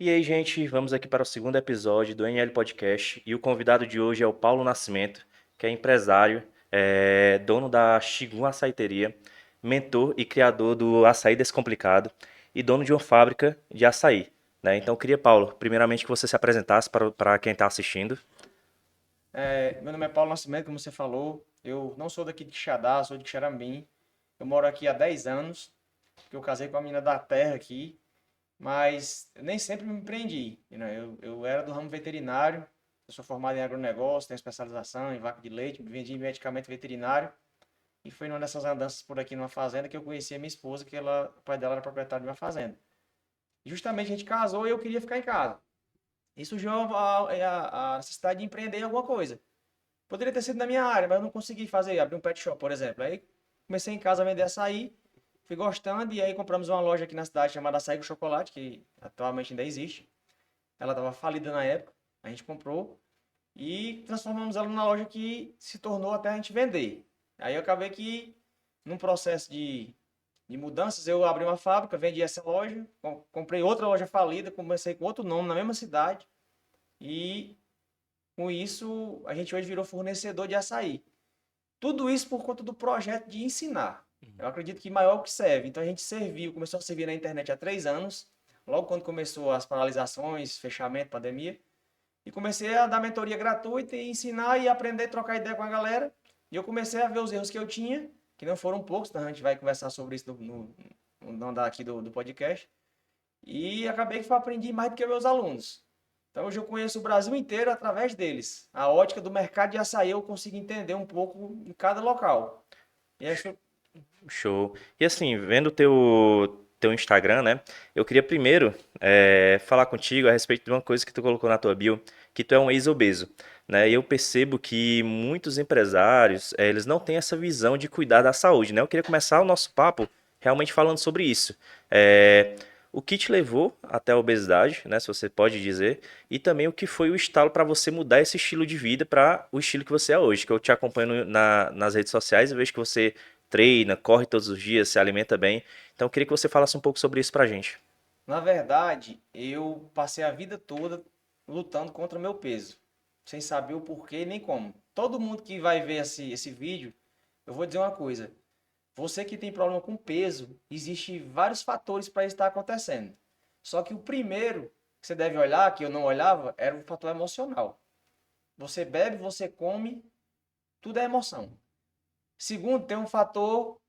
E aí, gente, vamos aqui para o segundo episódio do NL Podcast e o convidado de hoje é o Paulo Nascimento, que é empresário, dono da Shigun Açaiteria, mentor e criador do Açaí Descomplicado e dono de uma fábrica de açaí, né? Então, eu queria, Paulo, primeiramente que você se apresentasse para quem está assistindo. Meu nome é Paulo Nascimento, como você falou. Eu não sou daqui de Quixadá, sou de Xerambim. Eu moro aqui há 10 anos, porque eu casei com a menina da terra aqui, mas eu nem sempre me empreendi, né? Eu era do ramo veterinário, eu sou formado em agronegócio, tenho especialização em vaca de leite, vendi medicamento veterinário, e foi numa dessas andanças por aqui numa fazenda que eu conheci a minha esposa, o pai dela era proprietário de uma fazenda. E justamente a gente casou e eu queria ficar em casa. E surgiu a necessidade de empreender em alguma coisa. Poderia ter sido na minha área, mas eu não consegui fazer, abrir um pet shop, por exemplo. Aí comecei em casa a vender açaí, fui gostando, e aí compramos uma loja aqui na cidade chamada Açaí com Chocolate, que atualmente ainda existe. Ela estava falida na época, a gente comprou e transformamos ela numa loja que se tornou até a gente vender. Aí eu acabei que, num processo de mudanças, eu abri uma fábrica, vendi essa loja, comprei outra loja falida, comecei com outro nome na mesma cidade, e com isso a gente hoje virou fornecedor de açaí. Tudo isso por conta do projeto de ensinar. Eu acredito que maior que serve. Então a gente começou a servir na internet há 3 anos, logo quando começou as paralisações, fechamento, pandemia. E comecei a dar mentoria gratuita e ensinar e aprender, trocar ideia com a galera. E eu comecei a ver os erros que eu tinha, que não foram poucos, então a gente vai conversar sobre isso no andar aqui do podcast. E acabei que aprendi mais do que meus alunos. Então hoje eu conheço o Brasil inteiro através deles. A ótica do mercado de açaí eu consigo entender um pouco em cada local. E aí, Show. E assim, vendo o teu Instagram, né? Eu queria primeiro falar contigo a respeito de uma coisa que tu colocou na tua bio, que tu é um ex-obeso, né? E eu percebo que muitos empresários, eles não têm essa visão de cuidar da saúde, né? Eu queria começar o nosso papo realmente falando sobre isso. É, o que te levou até a obesidade, né? Se você pode dizer, e também o que foi o estalo para você mudar esse estilo de vida para o estilo que você é hoje, que eu te acompanho nas redes sociais e vejo que você treina, corre todos os dias, se alimenta bem. Então eu queria que você falasse um pouco sobre isso pra gente. na verdade, eu passei a vida toda lutando contra o meu peso, sem saber o porquê nem como. Todo mundo que vai ver esse vídeo, eu vou dizer uma coisa. Você que tem problema com peso, existe vários fatores para isso estar acontecendo. Só que o primeiro que você deve olhar, que eu não olhava, era o fator emocional. Você bebe, você come, tudo é emoção. Segundo, tem um fator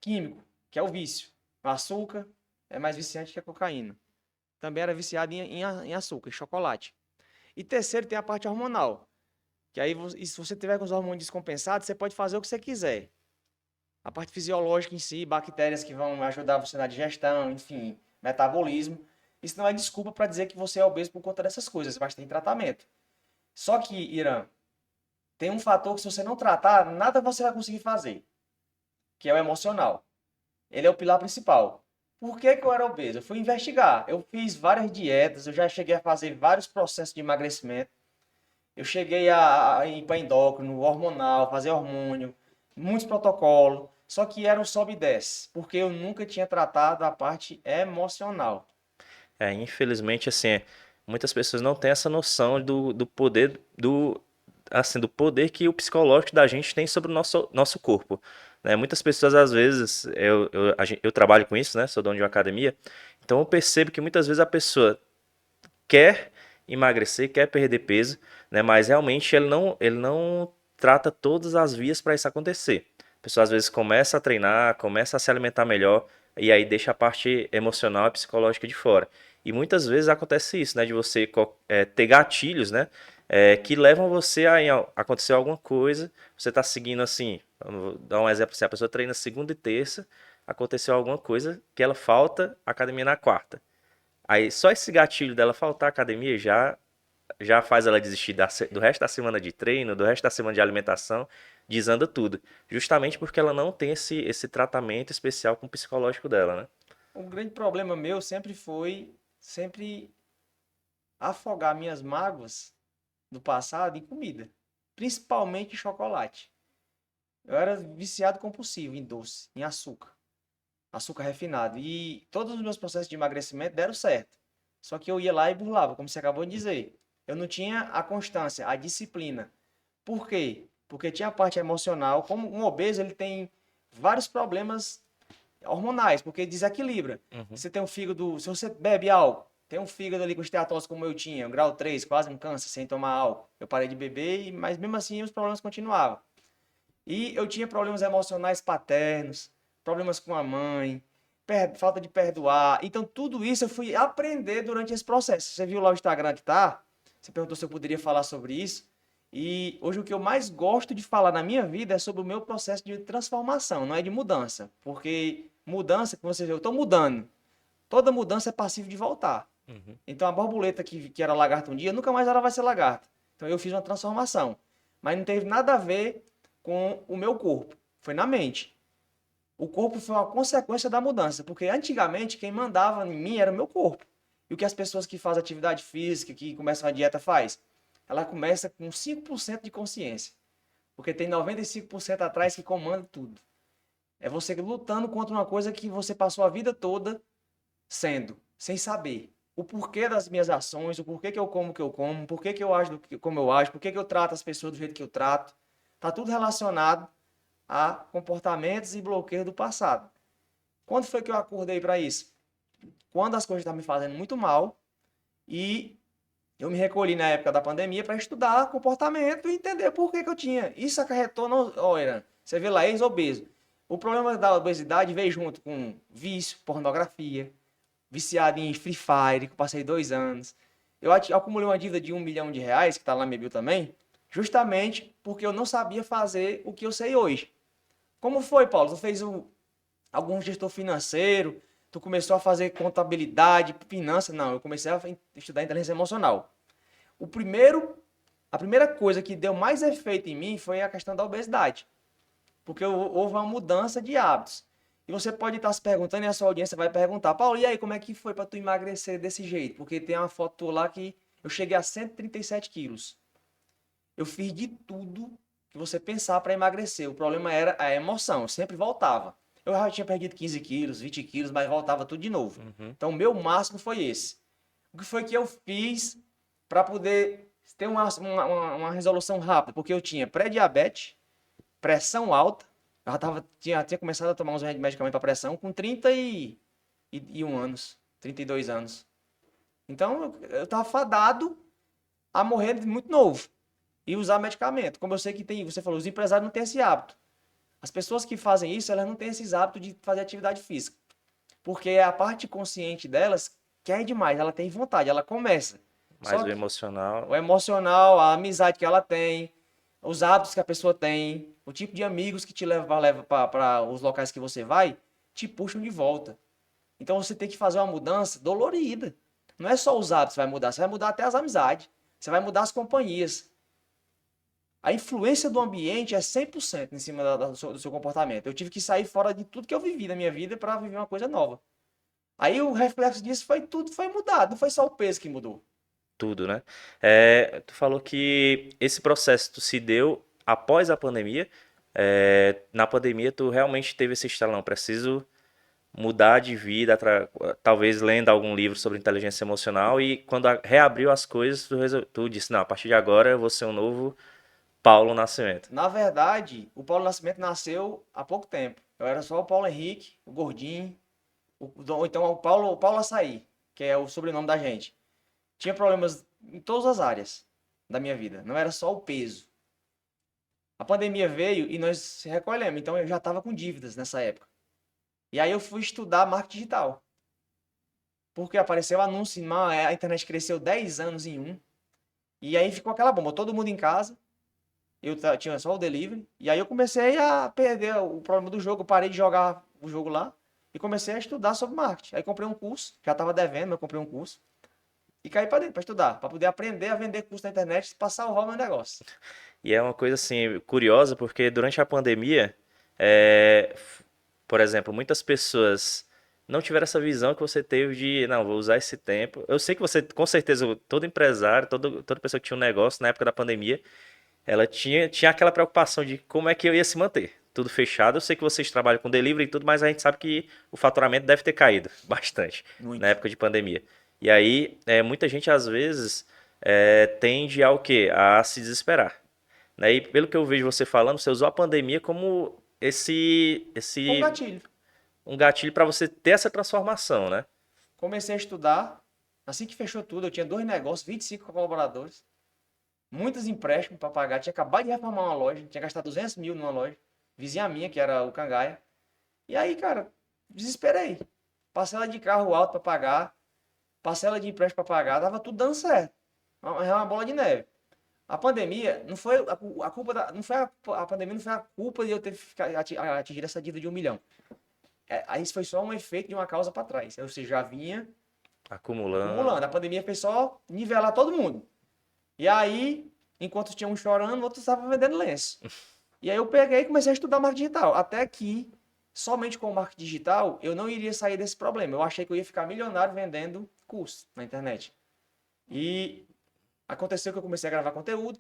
químico, que é o vício. O açúcar é mais viciante que a cocaína. Também era viciado em açúcar, em chocolate. E terceiro, tem a parte hormonal. Que aí, e se você tiver com os hormônios descompensados, você pode fazer o que você quiser. A parte fisiológica em si, bactérias que vão ajudar você na digestão, enfim, metabolismo. Isso não é desculpa para dizer que você é obeso por conta dessas coisas, mas tem tratamento. Só que, Irã, tem um fator que se você não tratar, nada você vai conseguir fazer, que é o emocional. Ele é o pilar principal. Por que que eu era obeso? Eu fui investigar. Eu fiz várias dietas, eu já cheguei a fazer vários processos de emagrecimento. Eu cheguei a ir para endócrino, hormonal, fazer hormônio, muitos protocolos. Só que era um sobe e desce, porque eu nunca tinha tratado a parte emocional. Infelizmente, assim, muitas pessoas não têm essa noção do poder assim, do poder que o psicológico da gente tem sobre o nosso corpo. Né? Muitas pessoas, às vezes, eu trabalho com isso, né? Sou dono de uma academia, então eu percebo que muitas vezes a pessoa quer emagrecer, quer perder peso, né? Mas realmente ele não trata todas as vias para isso acontecer. A pessoa às vezes começa a treinar, começa a se alimentar melhor e aí deixa a parte emocional e psicológica de fora. E muitas vezes acontece isso, né? De você ter gatilhos, né? Que levam você a acontecer alguma coisa. Você está seguindo assim, vou dar um exemplo, se a pessoa treina segunda e terça, aconteceu alguma coisa que ela falta academia na quarta. Aí só esse gatilho dela faltar à academia já faz ela desistir do resto da semana de treino, do resto da semana de alimentação, desanda tudo. Justamente porque ela não tem esse tratamento especial com o psicológico dela, né? O grande problema meu sempre foi sempre afogar minhas mágoas do passado em comida, principalmente em chocolate. Eu era viciado compulsivo em doce, em açúcar refinado. E todos os meus processos de emagrecimento deram certo. Só que eu ia lá e burlava, como você acabou de dizer. Eu não tinha a constância, a disciplina. Por quê? Porque tinha a parte emocional. Como um obeso, ele tem vários problemas hormonais, porque desequilibra. Uhum. Você tem um fígado, se você bebe álcool, tem um fígado ali com esteatose como eu tinha, um grau 3 quase um câncer sem tomar álcool. Eu parei de beber, mas mesmo assim os problemas continuavam. E eu tinha problemas emocionais paternos, problemas com a mãe, falta de perdoar. Então, tudo isso eu fui aprender durante esse processo. Você viu lá o Instagram que tá? Você perguntou se eu poderia falar sobre isso. E hoje o que eu mais gosto de falar na minha vida é sobre o meu processo de transformação, não é de mudança. Porque mudança, como você vê, eu estou mudando. Toda mudança é passível de voltar. Uhum. Então, a borboleta que era lagarta um dia, nunca mais ela vai ser lagarta. Então, eu fiz uma transformação. Mas não teve nada a ver com o meu corpo. Foi na mente. O corpo foi uma consequência da mudança, porque antigamente quem mandava em mim era o meu corpo. E o que as pessoas que fazem atividade física, que começam a dieta faz? Ela começa com 5% de consciência, porque tem 95% atrás que comanda tudo. É você lutando contra uma coisa que você passou a vida toda sendo, sem saber. O porquê das minhas ações, o porquê que eu como o que eu como, porquê que eu ajo como eu ajo, porquê que eu trato as pessoas do jeito que eu trato. Tá tudo relacionado a comportamentos e bloqueios do passado. Quando foi que eu acordei para isso? Quando as coisas estavam me fazendo muito mal e eu me recolhi na época da pandemia para estudar comportamento e entender por que eu tinha. Isso acarretou no. Olha, você vê lá, ex-obeso. O problema da obesidade veio junto com vício, pornografia, viciado em Free Fire, que eu passei 2 anos. Eu acumulei uma dívida de R$ 1 milhão, que está lá na minha bio também, justamente porque eu não sabia fazer o que eu sei hoje. Como foi, Paulo? Tu fez algum gestor financeiro? Tu começou a fazer contabilidade, finanças? Não, eu comecei a estudar inteligência emocional. O primeiro, a primeira coisa que deu mais efeito em mim foi a questão da obesidade, porque houve uma mudança de hábitos. E você pode estar se perguntando e a sua audiência vai perguntar, Paulo, e aí, como é que foi para tu emagrecer desse jeito? Porque tem uma foto tua lá que eu cheguei a 137 quilos. Eu fiz de tudo que você pensar para emagrecer. O problema era a emoção, eu sempre voltava. Eu já tinha perdido 15 quilos, 20 quilos, mas voltava tudo de novo. Uhum. Então, o meu máximo foi esse. O que foi que eu fiz para poder ter uma resolução rápida? Porque eu tinha pré-diabetes, pressão alta, eu já tinha começado a tomar uns medicamentos para pressão com 31 anos, 32 anos. Então, eu estava fadado a morrer muito novo e usar medicamento. Como eu sei que tem, você falou, os empresários não têm esse hábito. As pessoas que fazem isso, elas não têm esses hábitos de fazer atividade física. Porque a parte consciente delas quer demais, ela tem vontade, ela começa. Mas Só o que emocional. o emocional, a amizade que ela tem, os hábitos que a pessoa tem, o tipo de amigos que te leva para os locais que você vai, te puxam de volta. Então você tem que fazer uma mudança dolorida. Não é só os hábitos que vai mudar, você vai mudar até as amizades. Você vai mudar as companhias. A influência do ambiente é 100% em cima do seu comportamento. Eu tive que sair fora de tudo que eu vivi na minha vida para viver uma coisa nova. Aí o reflexo disso foi tudo, foi mudado. Não foi só o peso que mudou. Tudo, né? Tu falou que esse processo tu se deu após a pandemia. Na pandemia, tu realmente teve esse estalão. Preciso mudar de vida, talvez lendo algum livro sobre inteligência emocional. E quando reabriu as coisas, tu disse: Não, a partir de agora eu vou ser um novo Paulo Nascimento. Na verdade, o Paulo Nascimento nasceu há pouco tempo. Eu era só o Paulo Henrique, o gordinho, ou então o Paulo Açaí, que é o sobrenome da gente. Tinha problemas em todas as áreas da minha vida. Não era só o peso. A pandemia veio e nós se recolhemos. Então eu já estava com dívidas nessa época. E aí eu fui estudar marketing digital. Porque apareceu anúncio, a internet cresceu 10 anos em um. E aí ficou aquela bomba, todo mundo em casa. Eu tinha só o delivery. E aí eu comecei a perder o problema do jogo. Eu parei de jogar o jogo lá. E comecei a estudar sobre marketing. Aí comprei um curso. Já estava devendo, mas eu comprei um curso. E caí para dentro para estudar. Para poder aprender a vender curso na internet para salvar o meu negócio. E é uma coisa assim curiosa, porque durante a pandemia, é, f- por exemplo, muitas pessoas não tiveram essa visão que você teve de, não, vou usar esse tempo. Eu sei que você, com certeza, todo empresário, toda pessoa que tinha um negócio na época da pandemia, ela tinha aquela preocupação de como é que eu ia se manter. Tudo fechado. Eu sei que vocês trabalham com delivery e tudo, mas a gente sabe que o faturamento deve ter caído bastante na Muito. época de pandemia. E aí, muita gente às vezes tende ao quê? A se desesperar. Né? E pelo que eu vejo você falando, você usou a pandemia como Foi um gatilho. um gatilho para você ter essa transformação, né? Comecei a estudar. Assim que fechou tudo, eu tinha 2 negócios, 25 colaboradores, muitos empréstimos para pagar. Tinha acabado de reformar uma loja, tinha gastado 200 mil numa loja. Vizinha minha, que era o Cangaia. E aí, cara, desesperei. Parcela de carro alto para pagar, parcela de empréstimo para pagar, tava tudo dando certo. É uma bola de neve. A pandemia não foi a culpa não foi a pandemia não foi a culpa de eu ter atingido essa dívida de 1 milhão. Aí isso foi só um efeito de uma causa para trás. Ou seja, já vinha Acumulando. acumulando. A pandemia fez só nivelar todo mundo. E aí, enquanto tinha um chorando, outros estavam vendendo lenço. E aí eu peguei e comecei a estudar marketing digital. Até que, somente com o marketing digital, eu não iria sair desse problema. Eu achei que eu ia ficar milionário vendendo curso na internet. E aconteceu que eu comecei a gravar conteúdo,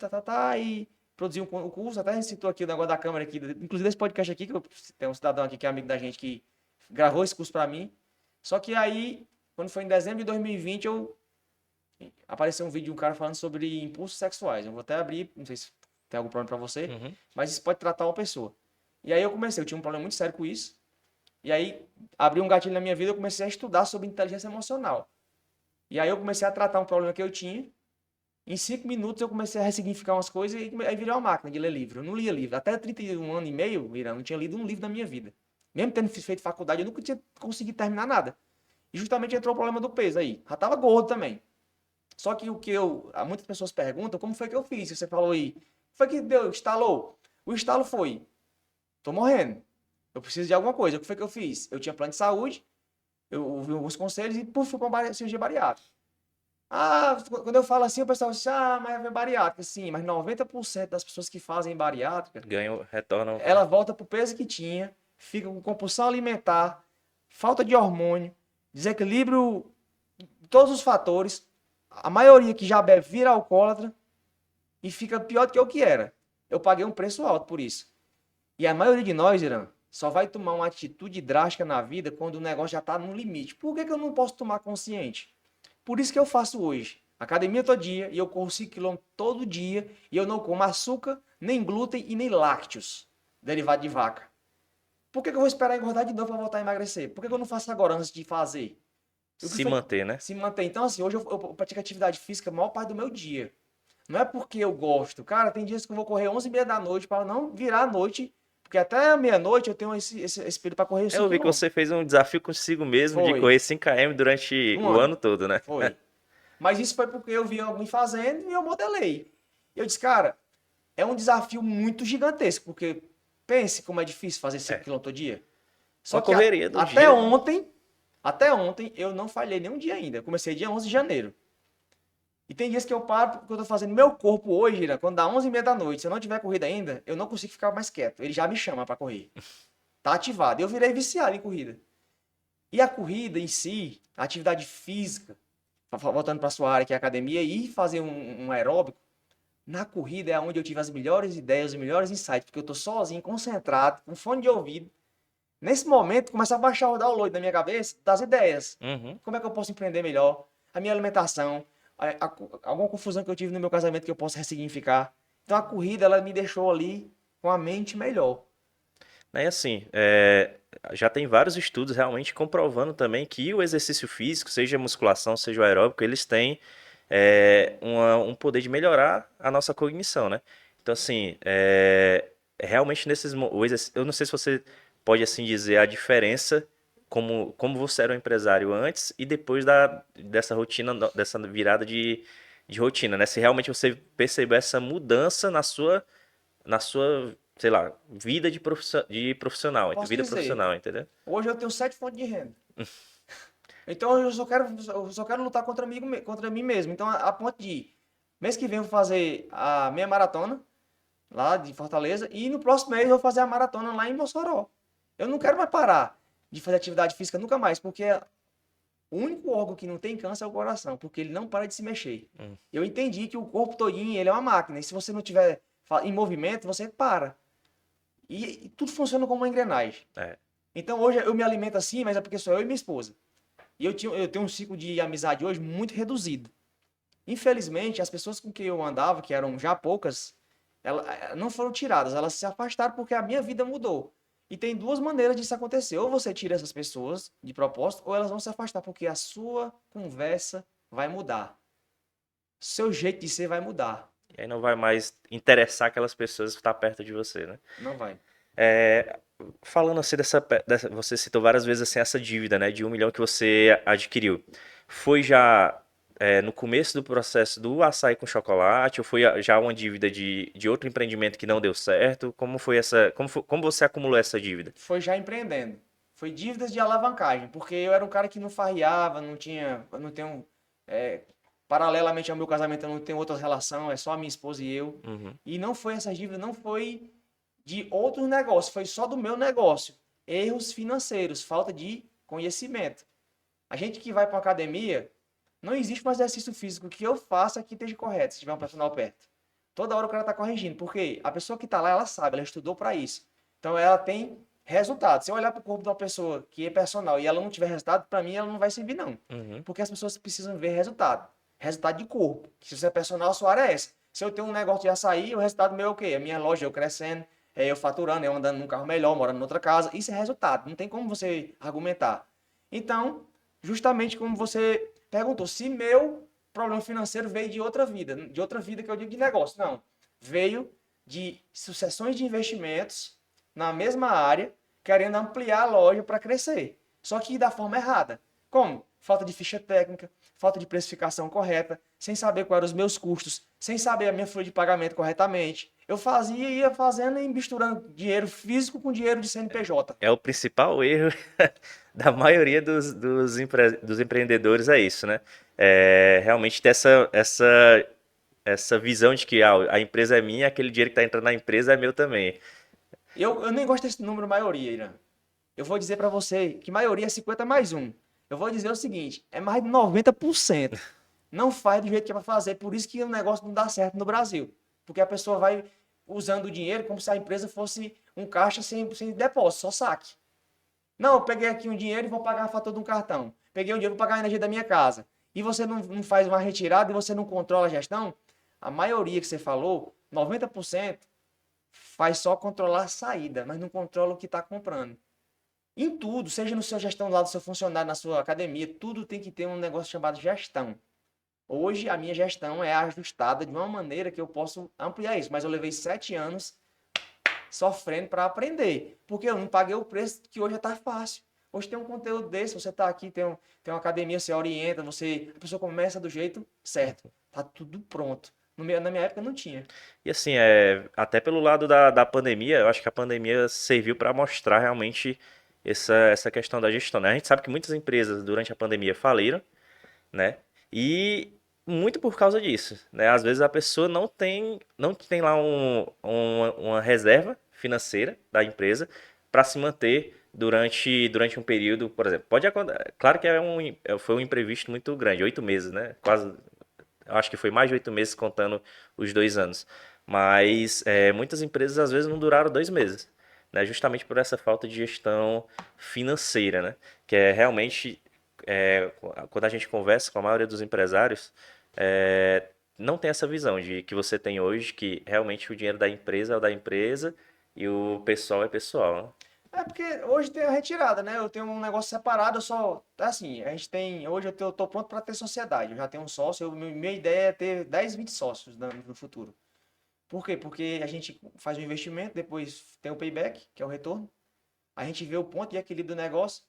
e produzir um curso. Até a gente citou aqui o negócio da câmera aqui, inclusive desse podcast aqui, que tem um cidadão aqui que é amigo da gente que gravou esse curso para mim. Só que aí, quando foi em dezembro de 2020, apareceu um vídeo de um cara falando sobre impulsos sexuais. Eu vou até abrir, não sei se tem algum problema para você, Uhum. mas isso pode tratar uma pessoa. E aí eu tinha um problema muito sério com isso. E aí abri um gatilho na minha vida, eu comecei a estudar sobre inteligência emocional. E aí eu comecei a tratar um problema que eu tinha. Em 5 minutos eu comecei a ressignificar umas coisas e aí virei uma máquina de ler livro. Eu não lia livro. Até 31 anos e meio, Irã, eu não tinha lido um livro na minha vida. Mesmo tendo feito faculdade, eu nunca tinha conseguido terminar nada. E justamente entrou o problema do peso aí. Já tava gordo também. Só que muitas pessoas perguntam, como foi que eu fiz? Você falou aí, foi que deu, instalou. O estalo foi, tô morrendo. Eu preciso de alguma coisa. O que foi que eu fiz? Eu tinha plano de saúde, eu ouvi alguns conselhos e puf, fui para cirurgia bariátrica. Ah, quando eu falo assim, o pessoal diz, mas é bariátrica. Sim, mas 90% das pessoas que fazem bariátrica, Ganham, retornam. ela volta pro peso que tinha, fica com compulsão alimentar, falta de hormônio, desequilíbrio, todos os fatores. A maioria que já bebe vira alcoólatra e fica pior do que o que era. Eu paguei um preço alto por isso. E a maioria de nós, Irã, só vai tomar uma atitude drástica na vida quando o negócio já está no limite. Por que eu não posso tomar consciente? Por isso que eu faço hoje. Academia todo dia e eu corro 5 km todo dia e eu não como açúcar, nem glúten e nem lácteos, derivado de vaca. Por que eu vou esperar engordar de novo para voltar a emagrecer? Por que eu não faço agora antes de fazer? O que Se foi manter, né? se manter? Então, assim, hoje eu pratico atividade física a maior parte do meu dia. Não é porque eu gosto. Cara, tem dias que eu vou correr 11h30 da noite para não virar a noite, porque até meia-noite eu tenho esse período para correr Eu 5 vi que km. você fez um desafio consigo mesmo de Foi, correr 5 km durante um o ano. ano todo, né? Foi. Mas isso foi porque eu vi alguém fazendo e eu modelei. Eu disse, cara, é um desafio muito gigantesco, porque pense como é difícil fazer 5 É. km todo dia. Só Uma que correria do até dia. ontem, até ontem eu não falhei nenhum dia ainda. Eu comecei dia 11 de janeiro. E tem dias que eu paro porque eu tô fazendo meu corpo hoje, né? Quando dá 11h30 da noite, se eu não tiver corrida ainda, eu não consigo ficar mais quieto. Ele já me chama para correr. Tá ativado. Eu virei viciado em corrida. E a corrida em si, a atividade física, voltando para sua área que é a academia, e fazer um aeróbico, na corrida é onde eu tive as melhores ideias, os melhores insights, porque eu tô sozinho, concentrado, com fone de ouvido. Nesse momento, começa a baixar o download na minha cabeça das ideias. Uhum. Como é que eu posso empreender melhor? A minha alimentação, alguma confusão que eu tive no meu casamento que eu posso ressignificar. Então a corrida, ela me deixou ali com a mente melhor. E assim, já tem vários estudos realmente comprovando também que o exercício físico, seja musculação, seja o aeróbico, eles têm um poder de melhorar a nossa cognição, né? Então, assim, realmente eu não sei se você pode assim dizer a diferença como você era um empresário antes e depois dessa rotina, dessa virada de rotina, né? Se realmente você percebeu essa mudança na sua, sei lá, vida de profissional, Posso vida dizer, profissional, entendeu? hoje eu tenho 7 fontes de renda. Então eu só quero lutar contra mim mesmo. Então a ponto de mês que vem eu vou fazer a meia maratona lá de Fortaleza e no próximo mês eu vou fazer a maratona lá em Mossoró. Eu não quero mais parar de fazer atividade física nunca mais, porque o único órgão que não tem câncer é o coração, porque ele não para de se mexer. Hum. Eu entendi que o corpo todinho, ele é uma máquina, e se você não tiver em movimento, você para. E tudo funciona como uma engrenagem. É. Então hoje eu me alimento assim, mas é porque sou eu e minha esposa. E eu tenho um ciclo de amizade hoje muito reduzido. Infelizmente, as pessoas com quem eu andava, que eram já poucas, não foram tiradas, elas se afastaram porque a minha vida mudou. E tem duas maneiras disso acontecer. Ou você tira essas pessoas de propósito, ou elas vão se afastar porque a sua conversa vai mudar. Seu jeito de ser vai mudar. E aí não vai mais interessar aquelas pessoas que estão perto de você, né? Não vai. É, falando assim você citou várias vezes assim essa dívida, né, de 1 milhão que você adquiriu. Foi já no começo do processo do açaí com chocolate ou foi já uma dívida de outro empreendimento que não deu certo? Como foi como você acumulou essa dívida? Foi já empreendendo. Foi dívidas de alavancagem, porque eu era um cara que não farriava, não tinha, eu não tenho, é, paralelamente ao meu casamento, eu não tenho outra relação, é só a minha esposa e eu. Uhum. E não foi essa dívida, não foi de outros negócios, foi só do meu negócio. Erros financeiros, falta de conhecimento. A gente que vai para uma academia, não existe um exercício físico que eu faça que esteja correto, se tiver um personal perto. Toda hora o cara está corrigindo, porque a pessoa que está lá, ela sabe, ela estudou para isso. Então ela tem resultado. Se eu olhar para o corpo de uma pessoa que é personal e ela não tiver resultado, para mim ela não vai servir, não. Uhum. Porque as pessoas precisam ver resultado. Resultado de corpo. Se você é personal, a sua área é essa. Se eu tenho um negócio de açaí, o resultado meu é o quê? A minha loja, eu crescendo, eu faturando, eu andando num carro melhor, morando em outra casa. Isso é resultado. Não tem como você argumentar. Então, justamente como você perguntou, se meu problema financeiro veio de outra vida que eu digo de negócio. Não. Veio de sucessões de investimentos na mesma área, querendo ampliar a loja para crescer. Só que da forma errada. Como? Falta de ficha técnica, falta de precificação correta, sem saber quais eram os meus custos, sem saber a minha folha de pagamento corretamente. Eu fazia, ia fazendo e misturando dinheiro físico com dinheiro de CNPJ. É o principal erro da maioria dos empreendedores, é isso, né? É, realmente ter essa visão de que a empresa é minha, aquele dinheiro que está entrando na empresa é meu também. Eu nem gosto desse número maioria, Irã. Eu vou dizer para você que maioria é 50 mais um. Eu vou dizer o seguinte, é mais de 90%. Não faz do jeito que é para fazer, por isso que o negócio não dá certo no Brasil. Porque a pessoa vai usando o dinheiro como se a empresa fosse um caixa sem depósito, só saque. Não, eu peguei aqui um dinheiro e vou pagar a fatura de um cartão. Peguei um dinheiro e vou pagar a energia da minha casa. E você não faz uma retirada e você não controla a gestão? A maioria que você falou, 90%, faz só controlar a saída, mas não controla o que está comprando. Em tudo, seja no seu gestão lá do seu funcionário, na sua academia, tudo tem que ter um negócio chamado gestão. Hoje, a minha gestão é ajustada de uma maneira que eu posso ampliar isso, mas eu levei 7 anos sofrendo para aprender, porque eu não paguei o preço que hoje está fácil. Hoje tem um conteúdo desse, você está aqui, tem uma academia, você orienta, a pessoa começa do jeito certo. Tá tudo pronto. Na minha época não tinha. E assim, até pelo lado da pandemia, eu acho que a pandemia serviu para mostrar realmente essa questão da gestão, né? A gente sabe que muitas empresas durante a pandemia faliram, né? E muito por causa disso, né? Às vezes a pessoa não tem lá uma reserva financeira da empresa para se manter durante um período, por exemplo. Pode acontecer, claro que foi um imprevisto muito grande, 8 meses, né? Quase, eu acho que foi mais de 8 meses contando os 2 anos. Mas muitas empresas às vezes não duraram 2 meses, né? Justamente por essa falta de gestão financeira, né? Que é realmente é, quando a gente conversa com a maioria dos empresários, não tem essa visão de que você tem hoje, que realmente o dinheiro da empresa é o da empresa e o pessoal é pessoal, né? É porque hoje tem a retirada, né? Eu tenho um negócio separado, eu só. Assim, a gente tem. Hoje eu tô pronto para ter sociedade. Eu já tenho um sócio. Minha ideia é ter 10, 20 sócios no futuro. Por quê? Porque a gente faz um investimento, depois tem o payback, que é o retorno. A gente vê o ponto de equilíbrio do negócio.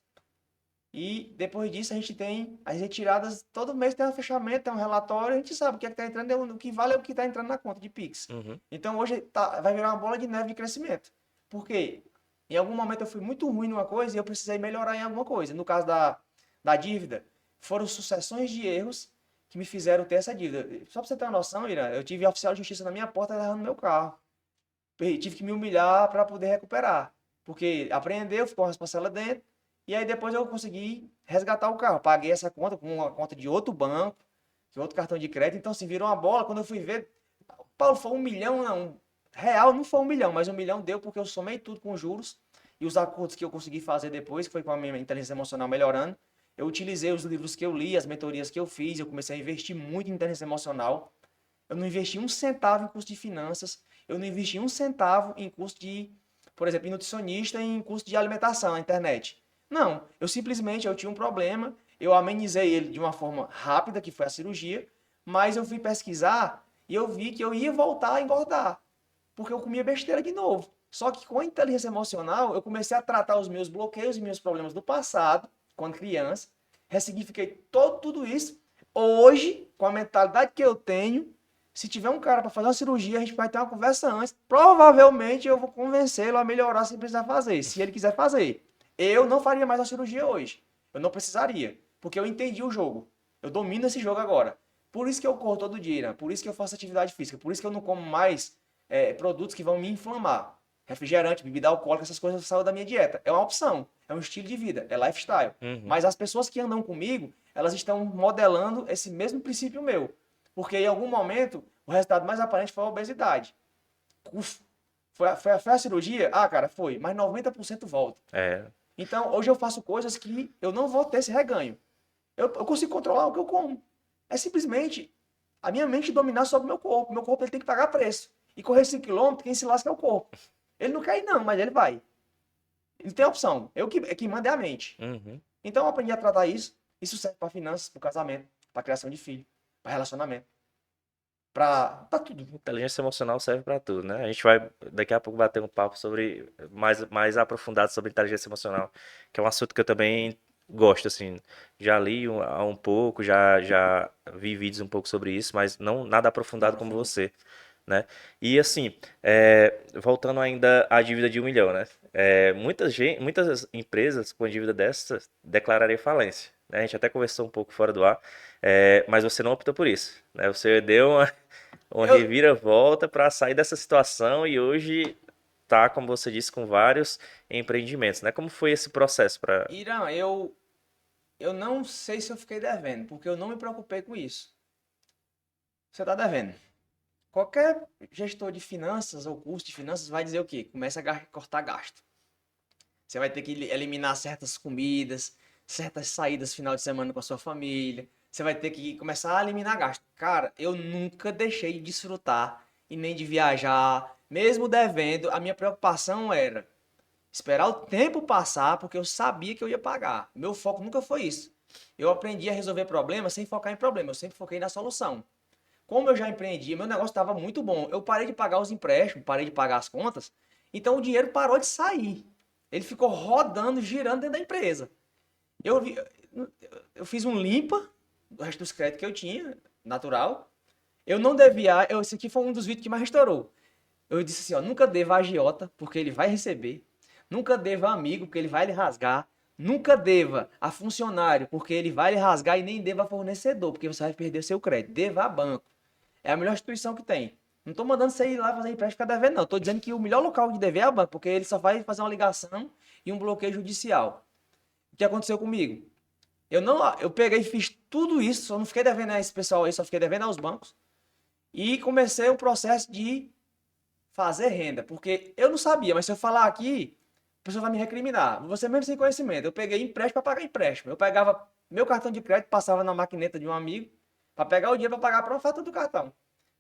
E depois disso a gente tem as retiradas. Todo mês tem um fechamento, tem um relatório. A gente sabe o que é que está entrando, o que vale é o que está entrando na conta de Pix. Uhum. Então hoje vai virar uma bola de neve de crescimento. Por quê? Em algum momento eu fui muito ruim numa coisa e eu precisei melhorar em alguma coisa. No caso da dívida, foram sucessões de erros que me fizeram ter essa dívida. Só para você ter uma noção, Ira, eu tive oficial de justiça na minha porta agarrando meu carro. Tive que me humilhar para poder recuperar. Porque apreendeu, ficou uma responsabilidade dentro. E aí depois eu consegui resgatar o carro. Paguei essa conta com uma conta de outro banco, de outro cartão de crédito. Então, se virou uma bola. Quando eu fui ver, Paulo, foi 1 milhão, não. Real não foi 1 milhão, mas 1 milhão deu porque eu somei tudo com juros e os acordos que eu consegui fazer depois, que foi com a minha inteligência emocional melhorando. Eu utilizei os livros que eu li, as mentorias que eu fiz, eu comecei a investir muito em inteligência emocional. Eu não investi um centavo em curso de finanças, eu não investi um centavo em curso de, por exemplo, em nutricionista, em curso de alimentação na internet. Não, eu tinha um problema, eu amenizei ele de uma forma rápida, que foi a cirurgia, mas eu fui pesquisar e eu vi que eu ia voltar a engordar, porque eu comia besteira de novo. Só que com a inteligência emocional, eu comecei a tratar os meus bloqueios e meus problemas do passado, quando criança, ressignifiquei tudo isso. Hoje, com a mentalidade que eu tenho, se tiver um cara para fazer uma cirurgia, a gente vai ter uma conversa antes. Provavelmente eu vou convencê-lo a melhorar se precisar fazer, se ele quiser fazer. Eu não faria mais uma cirurgia hoje. Eu não precisaria, porque eu entendi o jogo. Eu domino esse jogo agora. Por isso que eu corro todo dia, né? Por isso que eu faço atividade física, por isso que eu não como mais produtos que vão me inflamar. Refrigerante, bebida alcoólica, essas coisas saem da minha dieta. É uma opção, é um estilo de vida, é lifestyle. Uhum. Mas as pessoas que andam comigo, elas estão modelando esse mesmo princípio meu. Porque em algum momento, o resultado mais aparente foi a obesidade. Uf, foi a cirurgia? Ah, cara, foi. Mas 90% volta. É, Então, hoje eu faço coisas que eu não vou ter esse reganho. Eu consigo controlar o que eu como. É simplesmente a minha mente dominar sobre o meu corpo. Meu corpo ele tem que pagar preço. E correr 5 km, quem se lasca é o corpo. Ele não quer ir não, mas ele vai. Ele tem a opção. Quem manda é a mente. uhum. Então eu aprendi a tratar isso. Isso serve para finanças, para casamento, para criação de filho, para relacionamento, para tudo. Inteligência emocional serve para tudo, né? A gente vai daqui a pouco bater um papo sobre mais aprofundado sobre inteligência emocional, que é um assunto que eu também gosto, assim. Já li há um pouco, já vi vídeos um pouco sobre isso, mas não nada aprofundado como você, né? E assim, voltando ainda à dívida de 1 milhão, né? Muitas empresas com dívida dessa declarariam falência, né? A gente até conversou um pouco fora do ar, mas você não optou por isso, né? Você deu uma Eu, reviravolta para sair dessa situação e hoje tá, como você disse, com vários empreendimentos, né? Como foi esse processo para... Irã, eu não sei se eu fiquei devendo, porque eu não me preocupei com isso. Você está devendo. Qualquer gestor de finanças ou curso de finanças vai dizer o quê? Começa a cortar gasto. Você vai ter que eliminar certas comidas, certas saídas final de semana com a sua família. Você vai ter que começar a eliminar gasto. Cara, eu nunca deixei de desfrutar e nem de viajar, mesmo devendo. A minha preocupação era esperar o tempo passar, porque eu sabia que eu ia pagar. Meu foco nunca foi isso. Eu aprendi a resolver problemas sem focar em problema. Eu sempre foquei na solução. Como eu já empreendi, meu negócio estava muito bom. Eu parei de pagar os empréstimos, parei de pagar as contas. Então o dinheiro parou de sair. Ele ficou rodando, girando dentro da empresa. Eu, eu fiz um limpa do resto dos créditos que eu tinha, natural. Eu não devia. Esse aqui foi um dos vídeos que mais estourou. Eu disse assim: ó, nunca deva a agiota, porque ele vai receber. Nunca deva a amigo, porque ele vai lhe rasgar. Nunca deva a funcionário, porque ele vai lhe rasgar. E nem deva a fornecedor, porque você vai perder seu crédito. Deva a banco. É a melhor instituição que tem. Não tô mandando você ir lá fazer empréstimo ficar devendo, não. Tô dizendo que o melhor local de dever é a banco, porque ele só vai fazer uma ligação e um bloqueio judicial. O que aconteceu comigo? Eu peguei e fiz tudo isso, só não fiquei devendo a esse pessoal aí, só fiquei devendo aos bancos. E comecei o processo de fazer renda, porque eu não sabia, mas se eu falar aqui, a pessoa vai me recriminar. Você mesmo sem conhecimento. Eu peguei empréstimo para pagar empréstimo. Eu pegava meu cartão de crédito, passava na maquineta de um amigo, para pegar o dinheiro para pagar a própria fatura do cartão.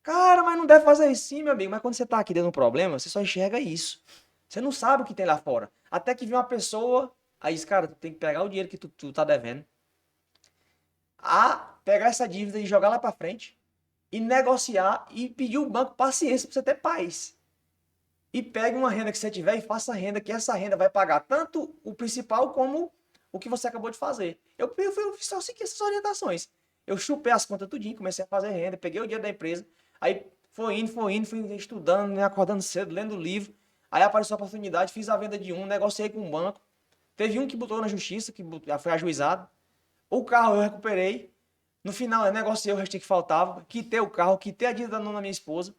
Cara, mas não deve fazer isso sim, meu amigo. Mas quando você tá aqui dentro do problema, você só enxerga isso. Você não sabe o que tem lá fora. Até que vem uma pessoa, aí diz, cara, tu tem que pegar o dinheiro que tu tá devendo, a pegar essa dívida e jogar lá para frente, e negociar e pedir o banco paciência para você ter paz. E pegue uma renda que você tiver e faça a renda, que essa renda vai pagar tanto o principal como o que você acabou de fazer. Eu só segui essas orientações. Eu chupei as contas tudinho, comecei a fazer renda, peguei o dinheiro da empresa, aí fui estudando, né, acordando cedo, lendo livro. Aí apareceu a oportunidade, fiz a venda de um, negociei com um banco. Teve um que botou na justiça, que já foi ajuizado. O carro eu recuperei. No final eu negociei o resto que faltava, quitei o carro, quitei a dívida da minha esposa.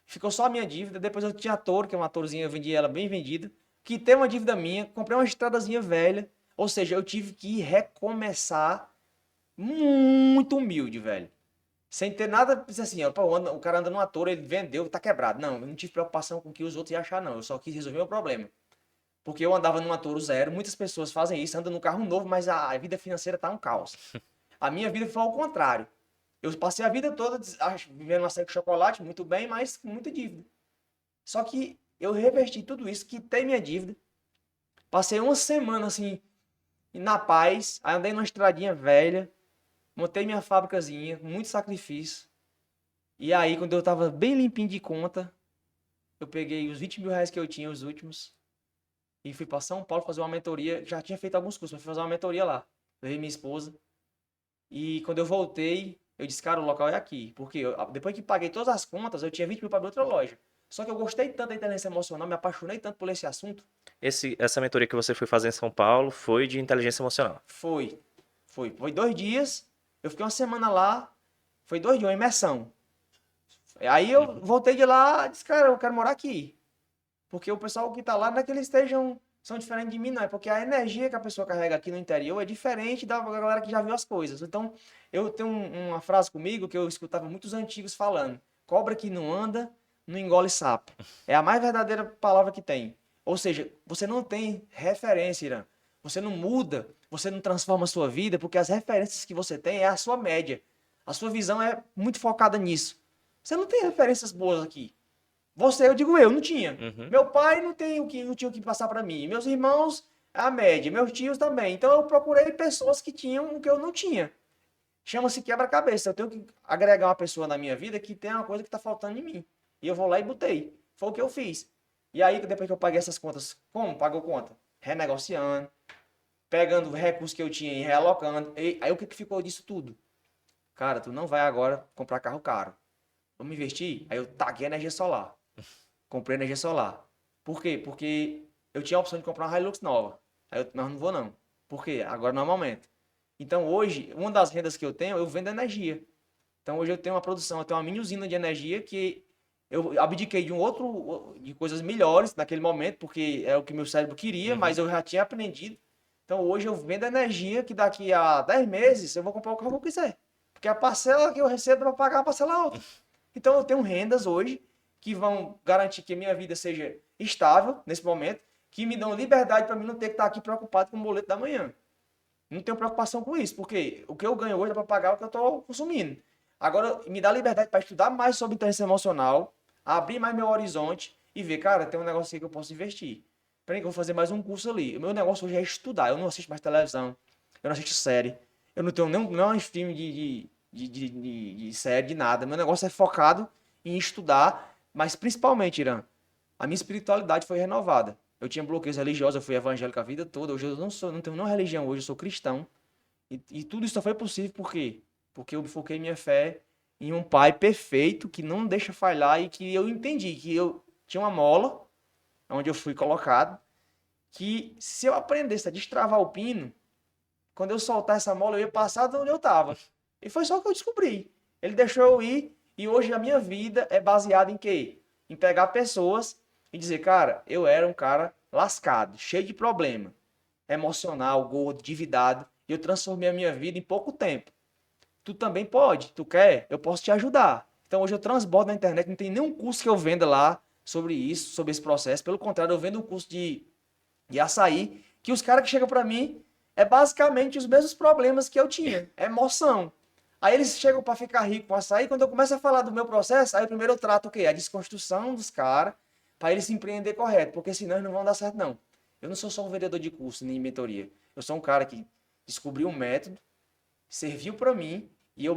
Ficou só a minha dívida. Depois eu tinha a Toro, que é uma Torozinha, eu vendi ela bem vendida. Quitei uma dívida minha, comprei uma estradazinha velha. Ou seja, eu tive que recomeçar muito humilde, velho. Sem ter nada, assim, ó, o cara anda numa Toro, ele vendeu, tá quebrado. Não, eu não tive preocupação com o que os outros iam achar, não. Eu só quis resolver o problema. Porque eu andava numa Toro Zero, muitas pessoas fazem isso, andam no carro novo, mas a vida financeira tá um caos. A minha vida foi ao contrário. Eu passei a vida toda vivendo uma série de chocolate, muito bem, mas com muita dívida. Só que eu reverti tudo isso, quitei minha dívida, passei uma semana assim, na paz, aí andei numa estradinha velha, montei minha fábricazinha, com muito sacrifício. E aí, quando eu tava bem limpinho de conta, eu peguei os 20 mil reais que eu tinha, os últimos, e fui para São Paulo fazer uma mentoria. Já tinha feito alguns cursos, mas fui fazer uma mentoria lá. Levei minha esposa. E quando eu voltei, eu disse, cara, o local é aqui. Porque depois que paguei todas as contas, eu tinha 20 mil para abrir outra loja. Só que eu gostei tanto da inteligência emocional, me apaixonei tanto por esse assunto. Essa mentoria que você foi fazer em São Paulo foi de inteligência emocional. Foi 2 dias. Eu fiquei uma semana lá. Foi 2 dias, uma imersão. Aí eu Uhum. voltei de lá e disse, cara, eu quero morar aqui. Porque o pessoal que tá lá não é que eles são diferentes de mim, não. É porque a energia que a pessoa carrega aqui no interior é diferente da galera que já viu as coisas. Então, eu tenho uma frase comigo que eu escutava muitos antigos falando: cobra que não anda, não engole sapo. É a mais verdadeira palavra que tem. Ou seja, você não tem referência, Irã. Você não muda, você não transforma a sua vida, porque as referências que você tem é a sua média. A sua visão é muito focada nisso. Você não tem referências boas aqui. Você, eu digo eu, não tinha. Uhum. Meu pai não tinha o que passar para mim. Meus irmãos, a média. Meus tios também. Então eu procurei pessoas que tinham o que eu não tinha. Chama-se quebra-cabeça. Eu tenho que agregar uma pessoa na minha vida que tem uma coisa que está faltando em mim. E eu vou lá e botei. Foi o que eu fiz. E aí, depois que eu paguei essas contas, como pagou conta? Renegociando, pegando recursos que eu tinha e realocando. E aí o que ficou disso tudo? Cara, tu não vai agora comprar carro caro. Vamos investir? Aí eu taguei energia solar. Comprei energia solar. Por quê? Porque eu tinha a opção de comprar uma Hilux nova. Aí eu, não vou não. Por quê? Agora não é o momento. Então hoje, uma das rendas que eu tenho, eu vendo energia. Então hoje eu tenho uma produção, eu tenho uma mini usina de energia que eu abdiquei de coisas melhores naquele momento, porque é o que meu cérebro queria, mas Uhum. eu já tinha aprendido. Então hoje eu vendo energia que daqui a 10 meses eu vou comprar o carro que eu quiser. Porque a parcela que eu recebo é para pagar a parcela alta. Então eu tenho rendas hoje que vão garantir que a minha vida seja estável nesse momento, que me dão liberdade para mim não ter que estar aqui preocupado com o boleto da manhã. Não tenho preocupação com isso, porque o que eu ganho hoje é para pagar o que eu estou consumindo. Agora, me dá liberdade para estudar mais sobre inteligência emocional, abrir mais meu horizonte e ver, cara, tem um negócio aqui que eu posso investir. Peraí que eu vou fazer mais um curso ali. O meu negócio hoje é estudar. Eu não assisto mais televisão, eu não assisto série, eu não tenho nenhum stream de série, de nada. Meu negócio é focado em estudar, mas principalmente, Irã, a minha espiritualidade foi renovada. Eu tinha bloqueios religiosos, eu fui evangélico a vida toda. Hoje eu não tenho nenhuma religião, hoje eu sou cristão. E tudo isso só foi possível por quê? Porque eu foquei minha fé em um pai perfeito que não deixa falhar e que eu entendi que eu tinha uma mola onde eu fui colocado, que se eu aprendesse a destravar o pino, quando eu soltar essa mola, eu ia passar de onde eu estava. E foi só o que eu descobri. Ele deixou eu ir e hoje a minha vida é baseada em quê? Em pegar pessoas e dizer, cara, eu era um cara lascado, cheio de problema, emocional, gordo, endividado, e eu transformei a minha vida em pouco tempo. Tu também pode, tu quer? Eu posso te ajudar. Então hoje eu transbordo na internet, não tem nenhum curso que eu venda lá sobre isso, sobre esse processo. Pelo contrário, eu vendo um curso de açaí, que os caras que chegam para mim é basicamente os mesmos problemas que eu tinha, é emoção. Aí eles chegam para ficar rico com açaí, quando eu começo a falar do meu processo, aí primeiro eu trato o quê? A desconstrução dos caras, para eles se empreender correto, porque senão eles não vão dar certo não. Eu não sou só um vendedor de curso nem mentoria. Eu sou um cara que descobriu um método, serviu para mim e eu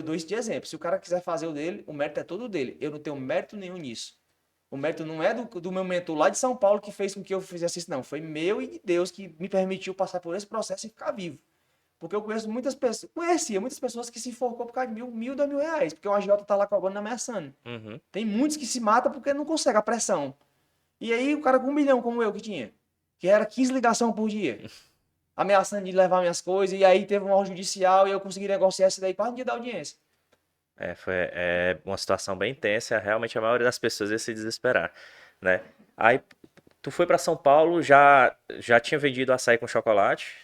dou isso de exemplo. Se o cara quiser fazer o dele, o mérito é todo dele. Eu não tenho mérito nenhum nisso. O mérito não é do meu mentor lá de São Paulo que fez com que eu fizesse isso, não. Foi meu e de Deus que me permitiu passar por esse processo e ficar vivo. Porque eu conheço muitas pessoas, conhecia muitas pessoas que se enforcou por causa de mil, 2 mil reais, porque o agiota tá lá cobrando ameaçando. Uhum. Tem muitos que se matam porque não consegue a pressão. E aí o cara com 1 milhão, como eu que tinha, que era 15 ligações por dia, ameaçando de levar minhas coisas, e aí teve um órgão judicial e eu consegui negociar isso daí quase no dia da audiência. É uma situação bem tensa, realmente a maioria das pessoas ia se desesperar, né? Aí tu foi para São Paulo, já tinha vendido açaí com chocolate,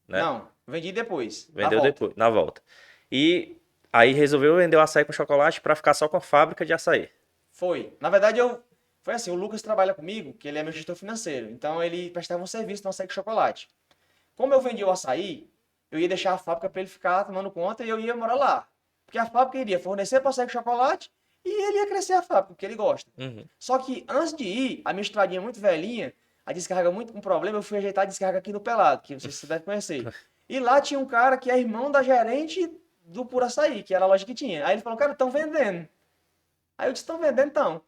né? Não, vendi depois, na Vendeu volta. depois, na volta. E aí resolveu vender o açaí com chocolate para ficar só com a fábrica de açaí. Foi. Na verdade, eu Foi assim, o Lucas trabalha comigo, que ele é meu gestor financeiro. Então ele prestava um serviço no açaí com chocolate. Como eu vendia o açaí, eu ia deixar a fábrica para ele ficar tomando conta e eu ia morar lá. Porque a fábrica iria fornecer para o açaí com chocolate e ele ia crescer a fábrica, porque ele gosta. Uhum. Só que antes de ir, a minha estradinha é muito velhinha, a descarga muito com problema, eu fui ajeitar a descarga aqui no Pelado, que não sei se você deve conhecer. E lá tinha um cara que é irmão da gerente do Pura Açaí, que era a loja que tinha. Aí ele falou, cara, estão vendendo. Aí eu disse, estão vendendo então.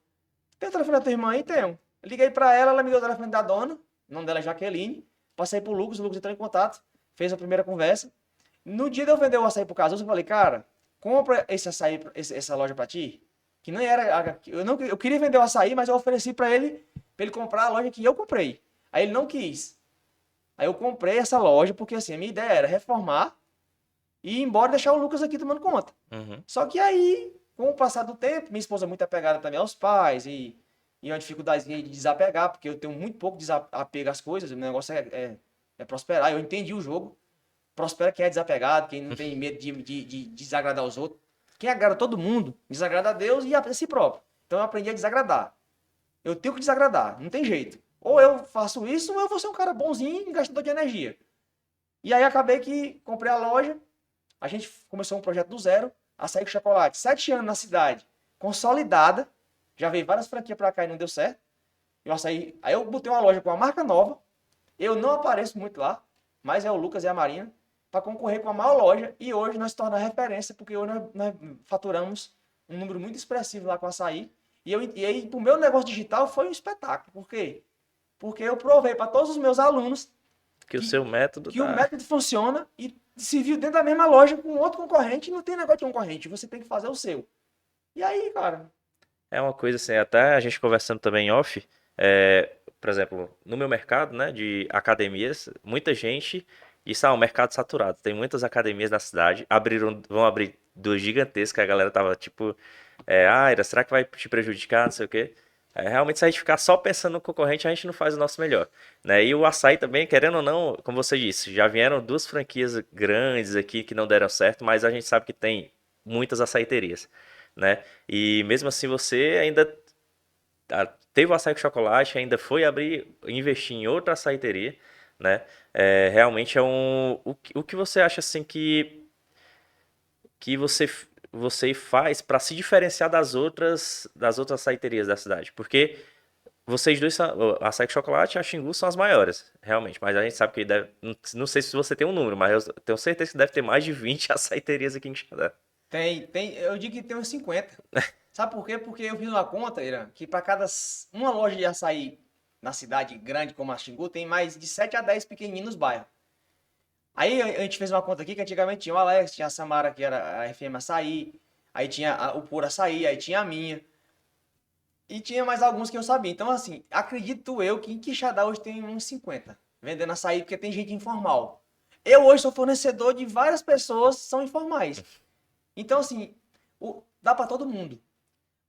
Tem o telefone da tua irmã aí? Tenho. Liguei pra ela, ela me deu o telefone da dona, o nome dela é Jaqueline. Passei pro Lucas, o Lucas entrou em contato, fez a primeira conversa. No dia de eu vender o açaí pro Casuso, eu falei, cara, compra esse açaí, essa loja pra ti. Que não era. Eu queria vender o açaí, mas eu ofereci pra ele comprar a loja que eu comprei. Aí ele não quis. Aí eu comprei essa loja, porque assim, a minha ideia era reformar e ir embora e deixar o Lucas aqui tomando conta. Uhum. Só que aí, com o passar do tempo, minha esposa é muito apegada também aos pais e uma dificuldade de desapegar, porque eu tenho muito pouco desapego às coisas, o negócio é prosperar. Eu entendi o jogo. Prospera quem é desapegado, quem não tem medo de desagradar os outros. Quem agrada todo mundo, desagrada a Deus e a si próprio. Então eu aprendi a desagradar. Eu tenho que desagradar, não tem jeito. Ou eu faço isso, ou eu vou ser um cara bonzinho e gastador de energia. E aí acabei que comprei a loja, a gente começou um projeto do zero, açaí com chocolate, 7 anos na cidade, consolidada, já veio várias franquias pra cá e não deu certo. E o açaí, aí eu botei uma loja com uma marca nova, eu não apareço muito lá, mas é o Lucas e a Marina, para concorrer com a maior loja, e hoje nós tornamos referência, porque hoje nós faturamos um número muito expressivo lá com o açaí, e aí pro meu negócio digital foi um espetáculo, por quê? Porque eu provei para todos os meus alunos Que o seu método que o tá. método funciona e se viu dentro da mesma loja com outro concorrente, não tem negócio de concorrente, você tem que fazer o seu. E aí, cara, É uma coisa assim, até a gente conversando também em off, por exemplo, no meu mercado, né, de academias, muita gente, isso é um mercado saturado, tem muitas academias na cidade, vão abrir duas gigantescas, a galera tava tipo, Ira, será que vai te prejudicar, não sei o quê. Realmente, se a gente ficar só pensando no concorrente, a gente não faz o nosso melhor, né? E o açaí também, querendo ou não, como você disse, já vieram duas franquias grandes aqui que não deram certo, mas a gente sabe que tem muitas açaiterias, né? E mesmo assim você ainda teve o açaí com chocolate, ainda foi abrir, investir em outra açaiteria, né? Realmente é o que você acha assim que você faz para se diferenciar das outras açaiterias da cidade? Porque vocês dois, o açaí com chocolate e a Xingu são as maiores, realmente. Mas a gente sabe que deve, não sei se você tem um número, mas eu tenho certeza que deve ter mais de 20 açaiterias aqui em Xadá. eu digo que tem uns 50. Sabe por quê? Porque eu fiz uma conta, Irã, que para uma loja de açaí na cidade grande como a Xingu, tem mais de 7 a 10 pequenininhos nos bairros. Aí a gente fez uma conta aqui que antigamente tinha o Alex, tinha a Samara, que era a FM Açaí, aí tinha o Pura Açaí, aí tinha a minha, e tinha mais alguns que eu sabia. Então, assim, acredito eu que em Quixadá hoje tem uns 50 vendendo açaí, porque tem gente informal. Eu hoje sou fornecedor de várias pessoas que são informais. Então, assim, dá para todo mundo.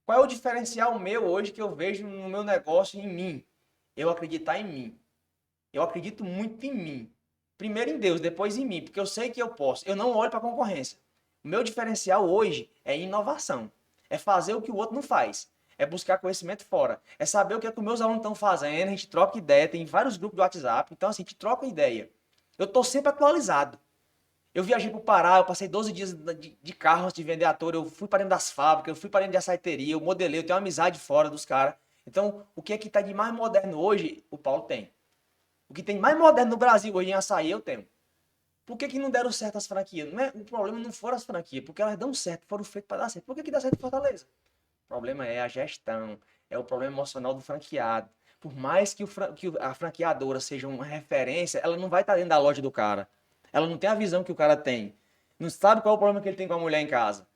Qual é o diferencial meu hoje que eu vejo no meu negócio em mim? Eu acreditar em mim. Eu acredito muito em mim. Primeiro em Deus, depois em mim, porque eu sei que eu posso. Eu não olho para a concorrência. O meu diferencial hoje é inovação. É fazer o que o outro não faz. É buscar conhecimento fora. É saber o que, é que os meus alunos estão fazendo. A gente troca ideia. Tem vários grupos do WhatsApp. Então, assim, a gente troca ideia. Eu estou sempre atualizado. Eu viajei para o Pará, eu passei 12 dias de carro antes de vender ator, eu fui para dentro das fábricas, eu fui para dentro de açaiteria, eu modelei, eu tenho uma amizade fora dos caras. Então, o que é que está de mais moderno hoje, o Paulo tem. O que tem mais moderno no Brasil hoje em açaí, eu tenho. Por que, que não deram certo as franquias? O problema não foram as franquias, porque elas dão certo, foram feitas para dar certo. Por que, que dá certo em Fortaleza? O problema é a gestão, é o problema emocional do franqueado. Por mais que, a franqueadora seja uma referência, ela não vai estar dentro da loja do cara. Ela não tem a visão que o cara tem. Não sabe qual é o problema que ele tem com a mulher em casa.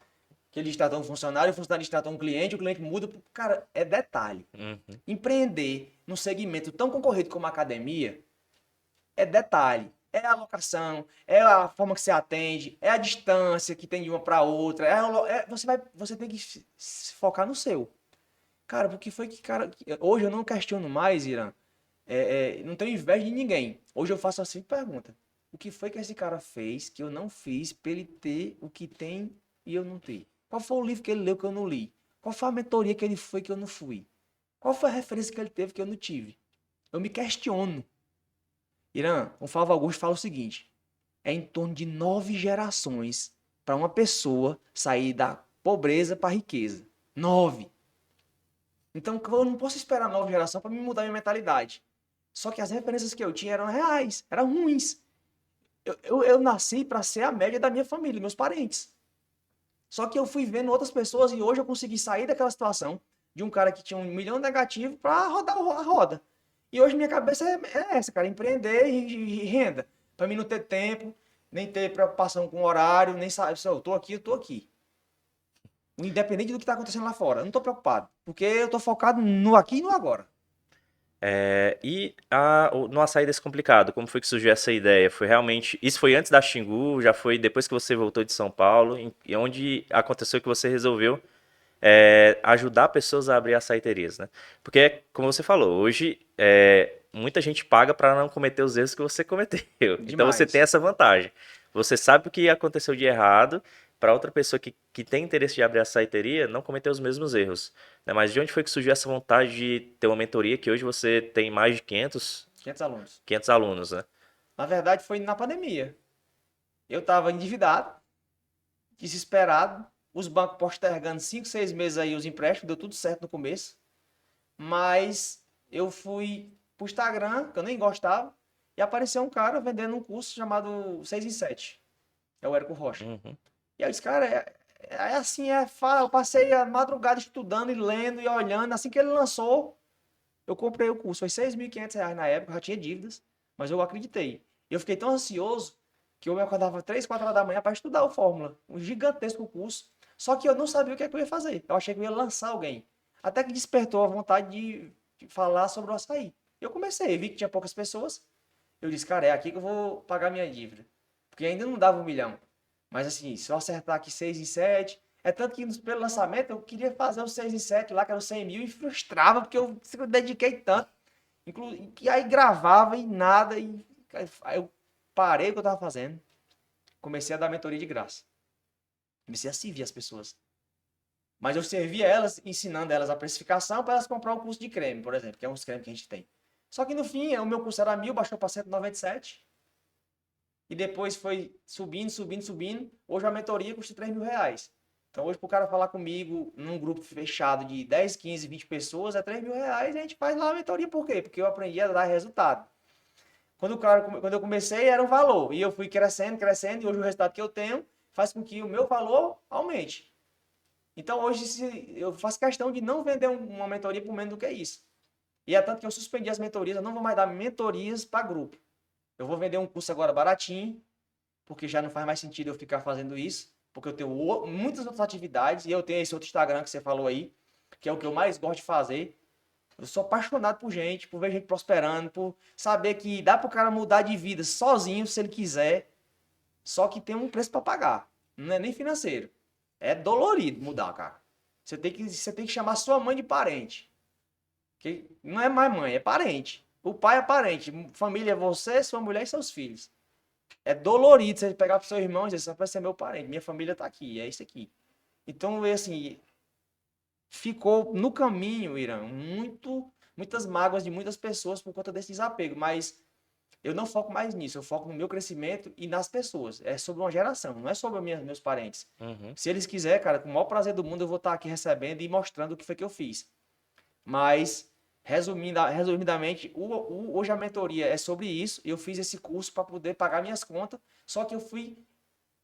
Que ele tratou um funcionário, o funcionário tratou um cliente, o cliente muda. Cara, é detalhe. Uhum. Empreender num segmento tão concorrido como a academia é detalhe. É a locação, é a forma que você atende, é a distância que tem de uma para outra. Você tem que se focar no seu. Cara, porque foi que, cara, hoje eu não questiono mais, Irã. Não tenho inveja de ninguém. Hoje eu faço assim pergunta. O que foi que esse cara fez que eu não fiz para ele ter o que tem e eu não ter? Qual foi o livro que ele leu que eu não li? Qual foi a mentoria que ele foi que eu não fui? Qual foi a referência que ele teve que eu não tive? Eu me questiono. Irã, o Flávio Augusto fala o seguinte: é em torno de 9 gerações para uma pessoa sair da pobreza para a riqueza. 9. Então eu não posso esperar 9 gerações para me mudar minha mentalidade. Só que as referências que eu tinha eram reais, eram ruins. Eu nasci para ser a média da minha família, meus parentes. Só que eu fui vendo outras pessoas e hoje eu consegui sair daquela situação de um cara que tinha 1 milhão negativo para rodar a roda. E hoje minha cabeça é essa, cara, empreender e renda. Para mim não ter tempo, nem ter preocupação com horário, nem saber se eu tô aqui, eu tô aqui. Independente do que tá acontecendo lá fora. Eu não tô preocupado, porque eu tô focado no aqui e no agora. Numa saída desse complicado, como foi que surgiu essa ideia? Foi realmente. Isso foi antes da Xingu? Já foi depois que você voltou de São Paulo? E onde aconteceu que você resolveu ajudar pessoas a abrir açaiterias, né? Porque, como você falou, hoje muita gente paga para não cometer os erros que você cometeu. Então você tem Demais. essa vantagem. Você sabe o que aconteceu de errado para outra pessoa que tem interesse de abrir açaiteria não cometer os mesmos erros, né? Mas de onde foi que surgiu essa vontade de ter uma mentoria que hoje você tem mais de 500 alunos. 500 alunos, né? Na verdade, foi na pandemia. Eu estava endividado, desesperado, os bancos postergando 5, 6 meses aí os empréstimos, deu tudo certo no começo. Mas eu fui pro Instagram, que eu nem gostava, e apareceu um cara vendendo um curso chamado 6 em 7. É o Érico Rocha. Uhum. E aí eu disse, cara, é assim, eu passei a madrugada estudando e lendo e olhando. Assim que ele lançou, eu comprei o curso. Foi R$ 6.500 na época, já tinha dívidas, mas eu acreditei. E eu fiquei tão ansioso que eu me acordava 3, 4 horas da manhã para estudar o Fórmula. Um gigantesco curso. Só que eu não sabia o que é que eu ia fazer. Eu achei que eu ia lançar alguém. Até que despertou a vontade de falar sobre o açaí. Eu comecei, vi que tinha poucas pessoas. Eu disse, cara, é aqui que eu vou pagar minha dívida. Porque ainda não dava 1 milhão. Mas assim, se eu acertar aqui 6 em 7. É tanto que pelo lançamento eu queria fazer o 6 em 7 lá, que era o 100 mil, e frustrava, porque eu dediquei tanto. E aí gravava e nada. E aí eu parei o que eu tava fazendo. Comecei a dar mentoria de graça. Comecei a servir as pessoas. Mas eu servia elas, ensinando elas a precificação para elas comprar o curso de creme, por exemplo, que é uns cremes que a gente tem. Só que no fim, o meu curso era 1.000, baixou para 197. E depois foi subindo, subindo, subindo. Hoje a mentoria custa R$ 3.000. Então hoje para o cara falar comigo num grupo fechado de 10, 15, 20 pessoas é R$ 3.000 e a gente faz lá a mentoria. Por quê? Porque eu aprendi a dar resultado. Quando eu comecei era um valor e eu fui crescendo, crescendo e hoje o resultado que eu tenho faz com que o meu valor aumente. Então hoje eu faço questão de não vender uma mentoria por menos do que isso. E é tanto que eu suspendi as mentorias, eu não vou mais dar mentorias para grupo. Eu vou vender um curso agora baratinho, porque já não faz mais sentido eu ficar fazendo isso, porque eu tenho muitas outras atividades e eu tenho esse outro Instagram que você falou aí, que é o que eu mais gosto de fazer. Eu sou apaixonado por gente, por ver gente prosperando, por saber que dá para o cara mudar de vida sozinho, se ele quiser, só que tem um preço para pagar. Não é nem financeiro. É dolorido mudar, cara. Você tem que chamar sua mãe de parente. Que não é mais mãe, é parente. O pai é parente. Família é você, sua mulher e seus filhos. É dolorido você pegar pro seu irmão e dizer, você vai ser meu parente, minha família tá aqui, é isso aqui. Então, assim, ficou no caminho, Irã, muitas mágoas de muitas pessoas por conta desse desapego, mas eu não foco mais nisso, eu foco no meu crescimento e nas pessoas. É sobre uma geração, não é sobre meus parentes. Uhum. Se eles quiserem, cara, com o maior prazer do mundo, eu vou estar aqui recebendo e mostrando o que foi que eu fiz. Mas, resumidamente, hoje a mentoria é sobre isso. Eu fiz esse curso para poder pagar minhas contas, só que eu fui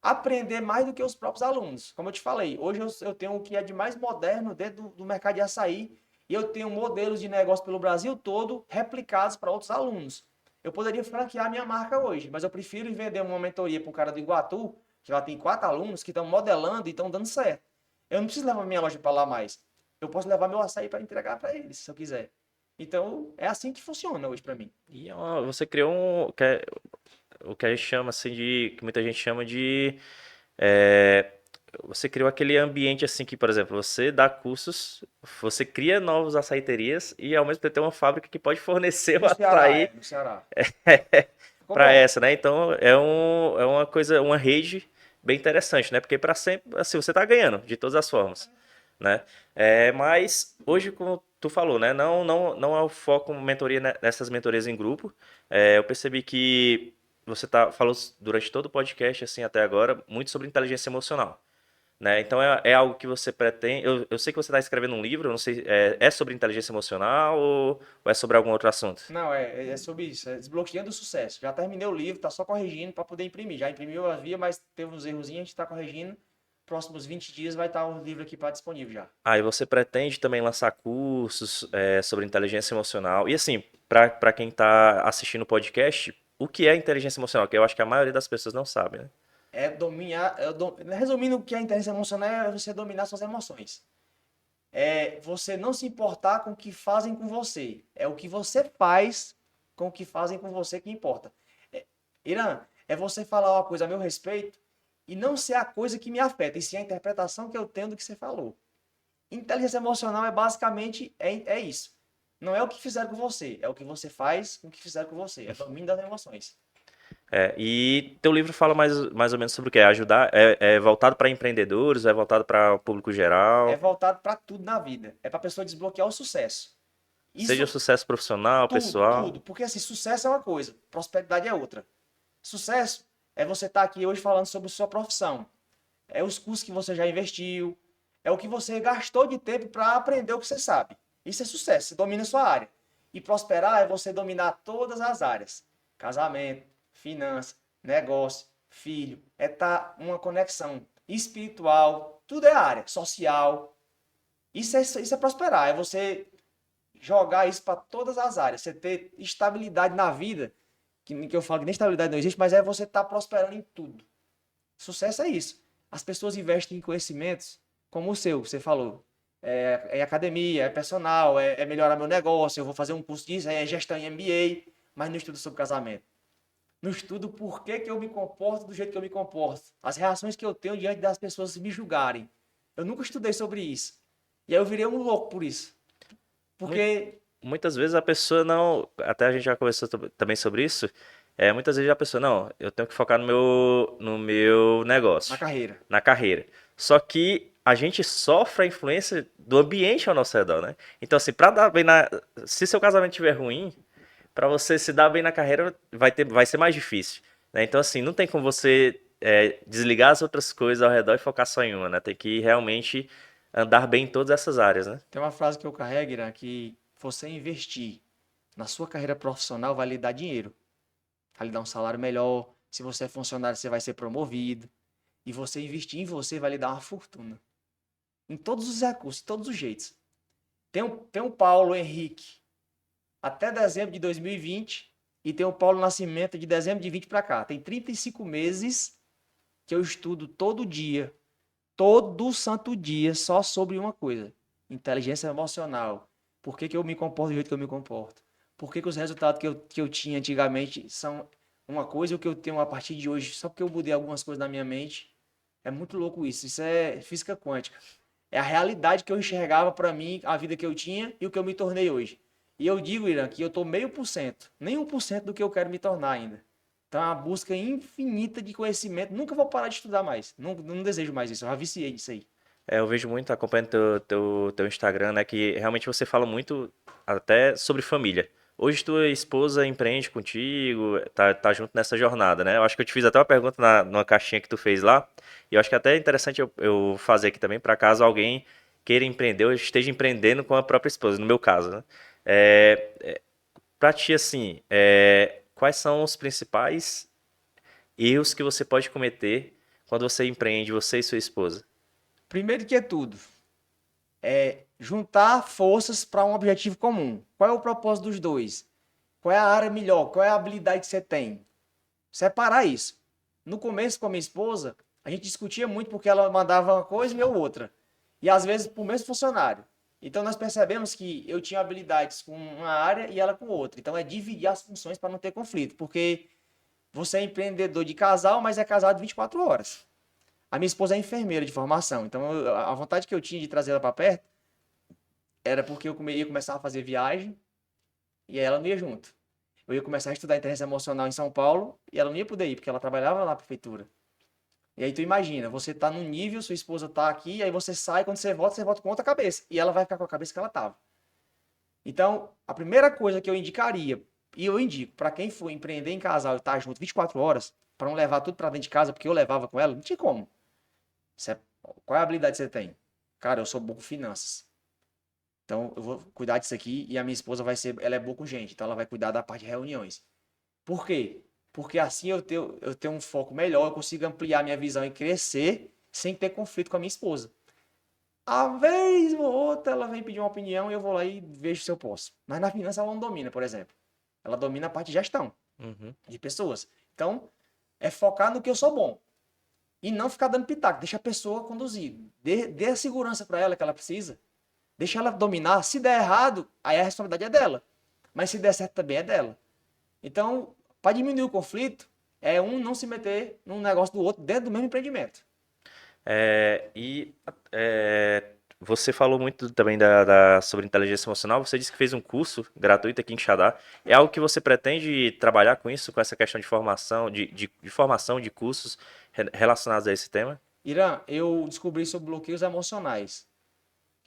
aprender mais do que os próprios alunos. Como eu te falei, hoje eu tenho o que é de mais moderno dentro do mercado de açaí e eu tenho modelos de negócio pelo Brasil todo replicados para outros alunos. Eu poderia franquear minha marca hoje, mas eu prefiro vender uma mentoria para um cara do Iguatu, que lá tem 4 alunos que estão modelando e estão dando certo. Eu não preciso levar minha loja para lá mais. Eu posso levar meu açaí para entregar para eles, se eu quiser. Então, é assim que funciona hoje para mim. E você criou o que a gente chama assim que muita gente chama de é, você criou aquele ambiente assim que, por exemplo, você dá cursos, você cria novos açaiterias e ao mesmo tempo tem uma fábrica que pode fornecer o No Ceará, açaí no Ceará. Ficou para bom. essa, né? Então é uma coisa, uma rede bem interessante, né? Porque para sempre, assim, você tá ganhando de todas as formas. né? Mas hoje, como tu falou, né? Não é o foco mentoria nessas mentorias em grupo. Eu percebi que você falou durante todo o podcast, assim, até agora, muito sobre inteligência emocional, né? Então é algo que você pretende. Eu sei que você está escrevendo um livro, eu não sei, é sobre inteligência emocional ou é sobre algum outro assunto? Não, é sobre isso, é desbloqueando o sucesso. Já terminei o livro, tá só corrigindo para poder imprimir. Já imprimiu a via, mas teve uns errozinhos, a gente tá corrigindo. Próximos 20 dias vai estar o livro aqui para disponível já. Aí você pretende também lançar cursos sobre inteligência emocional. E assim, para quem está assistindo o podcast, o que é inteligência emocional? Que eu acho que a maioria das pessoas não sabe, né? É dominar, resumindo, o que é inteligência emocional é você dominar suas emoções. É você não se importar com o que fazem com você. É o que você faz com o que fazem com você que importa. É, Irã, é você falar uma coisa a meu respeito e não ser a coisa que me afeta, e sim a interpretação que eu tenho do que você falou. Inteligência emocional é basicamente é isso. Não é o que fizeram com você, é o que você faz com o que fizeram com você. É domínio das emoções. E teu livro fala mais ou menos sobre o quê? Ajudar? É voltado para empreendedores? É voltado para o público É geral? voltado para tudo na vida. É para a pessoa desbloquear o sucesso. Seja Isso sucesso profissional, tudo, pessoal? tudo. Porque assim, sucesso é uma coisa, prosperidade é outra. Sucesso é você estar aqui hoje falando sobre sua profissão. É os cursos que você já investiu, é o que você gastou de tempo para aprender o que você sabe. Isso é sucesso, você domina a sua área. E prosperar é você dominar todas as áreas. Casamento, finanças, negócio, filho, é estar uma conexão espiritual, tudo é área, social. Isso é prosperar, é você jogar isso para todas as áreas, você ter estabilidade na vida, que eu falo que nem estabilidade não existe, mas é você estar prosperando em tudo. Sucesso é isso. As pessoas investem em conhecimentos como o seu, você falou. É academia, é personal, é melhorar meu negócio, eu vou fazer um curso disso, é gestão em MBA, mas não estudo sobre casamento. Não estudo por que, que eu me comporto do jeito que eu me comporto. As reações que eu tenho diante das pessoas me julgarem. Eu nunca estudei sobre isso. E aí eu virei um louco por isso. Mu- Porque Muitas vezes a pessoa não. Até a gente já conversou também sobre isso. Muitas vezes a pessoa, não, eu tenho que focar no meu na negócio, carreira. na carreira. Só que a gente sofre a influência do ambiente ao nosso redor, né? Então, assim, pra dar bem na. Se seu casamento estiver ruim, pra você se dar bem na carreira, vai ser mais difícil, né? Então, assim, não tem como você desligar as outras coisas ao redor e focar só em uma, né? Tem que realmente andar bem em todas essas áreas, né? Tem uma frase que eu carrego, Irã, que você investir na sua carreira profissional vai lhe dar dinheiro, vai lhe dar um salário melhor. Se você é funcionário, você vai ser promovido. E você investir em você vai lhe dar uma fortuna. Em todos os recursos, em todos os jeitos. Tem o Paulo Henrique até dezembro de 2020 e tem o Paulo Nascimento de dezembro de 20 para cá. Tem 35 meses que eu estudo todo santo dia, só sobre uma coisa: inteligência emocional. Por que, que eu me comporto do jeito que eu me comporto? Por que, que os resultados que eu tinha antigamente são uma coisa e o que eu tenho a partir de hoje, só porque eu mudei algumas coisas na minha mente? É muito louco isso. Isso é física quântica. É a realidade que eu enxergava para mim, a vida que eu tinha e o que eu me tornei hoje. E eu digo, Irã, que eu estou meio por cento, nem 1% do que eu quero me tornar ainda. Então é uma busca infinita de conhecimento. Nunca vou parar de estudar mais. Não, não desejo mais isso. Eu já viciei nisso aí. Eu vejo muito, acompanhando teu Instagram, né? Que realmente você fala muito até sobre família. Hoje tua esposa empreende contigo, tá junto nessa jornada, né? Eu acho que eu te fiz até uma pergunta numa caixinha que tu fez lá, e eu acho que é até interessante eu fazer aqui também, para caso alguém queira empreender ou esteja empreendendo com a própria esposa, no meu caso, né? Pra ti, assim, quais são os principais erros que você pode cometer quando você empreende, você e sua esposa? Primeiro que é tudo, é juntar forças para um objetivo comum. Qual é o propósito dos dois? Qual é a área melhor? Qual é a habilidade que você tem? Separar isso. No começo com a minha esposa, a gente discutia muito porque ela mandava uma coisa e eu outra. E às vezes para o mesmo funcionário. Então nós percebemos que eu tinha habilidades com uma área e ela com outra. Então é dividir as funções para não ter conflito. Porque você é empreendedor de casal, mas é casado 24 horas. A minha esposa é enfermeira de formação. Então a vontade que eu tinha de trazer ela para perto era porque eu ia começar a fazer viagem e ela não ia junto. Eu ia começar a estudar inteligência emocional em São Paulo e ela não ia poder ir, porque ela trabalhava lá na prefeitura. E aí tu imagina, você tá num nível, sua esposa tá aqui, aí você sai, quando você volta com outra cabeça. E ela vai ficar com a cabeça que ela tava. Então, a primeira coisa que eu indicaria, e eu indico, para quem for empreender em casal e estar junto 24 horas, para não levar tudo para dentro de casa, porque eu levava com ela, não tinha como. Qual é a habilidade que você tem? Cara, eu sou bom com finanças. Então, eu vou cuidar disso aqui e a minha esposa ela é boa com gente, então ela vai cuidar da parte de reuniões. Por quê? Porque assim eu tenho um foco melhor, eu consigo ampliar minha visão e crescer sem ter conflito com a minha esposa. A vez ou outra ela vem pedir uma opinião e eu vou lá e vejo se eu posso. Mas na finança ela não domina, por exemplo. Ela domina a parte de gestão Uhum. de pessoas. Então, é focar no que eu sou bom. E não ficar dando pitaco. Deixa a pessoa conduzir. Dê a segurança para ela que ela precisa. Deixa ela dominar. Se der errado, aí a responsabilidade é dela. Mas se der certo também é dela. Então, para diminuir o conflito, é um não se meter num negócio do outro dentro do mesmo empreendimento. E você falou muito também sobre inteligência emocional. Você disse que fez um curso gratuito aqui em Xadá. É algo que você pretende trabalhar com isso, com essa questão de formação, de formação de cursos relacionados a esse tema? Irã, eu descobri sobre bloqueios emocionais.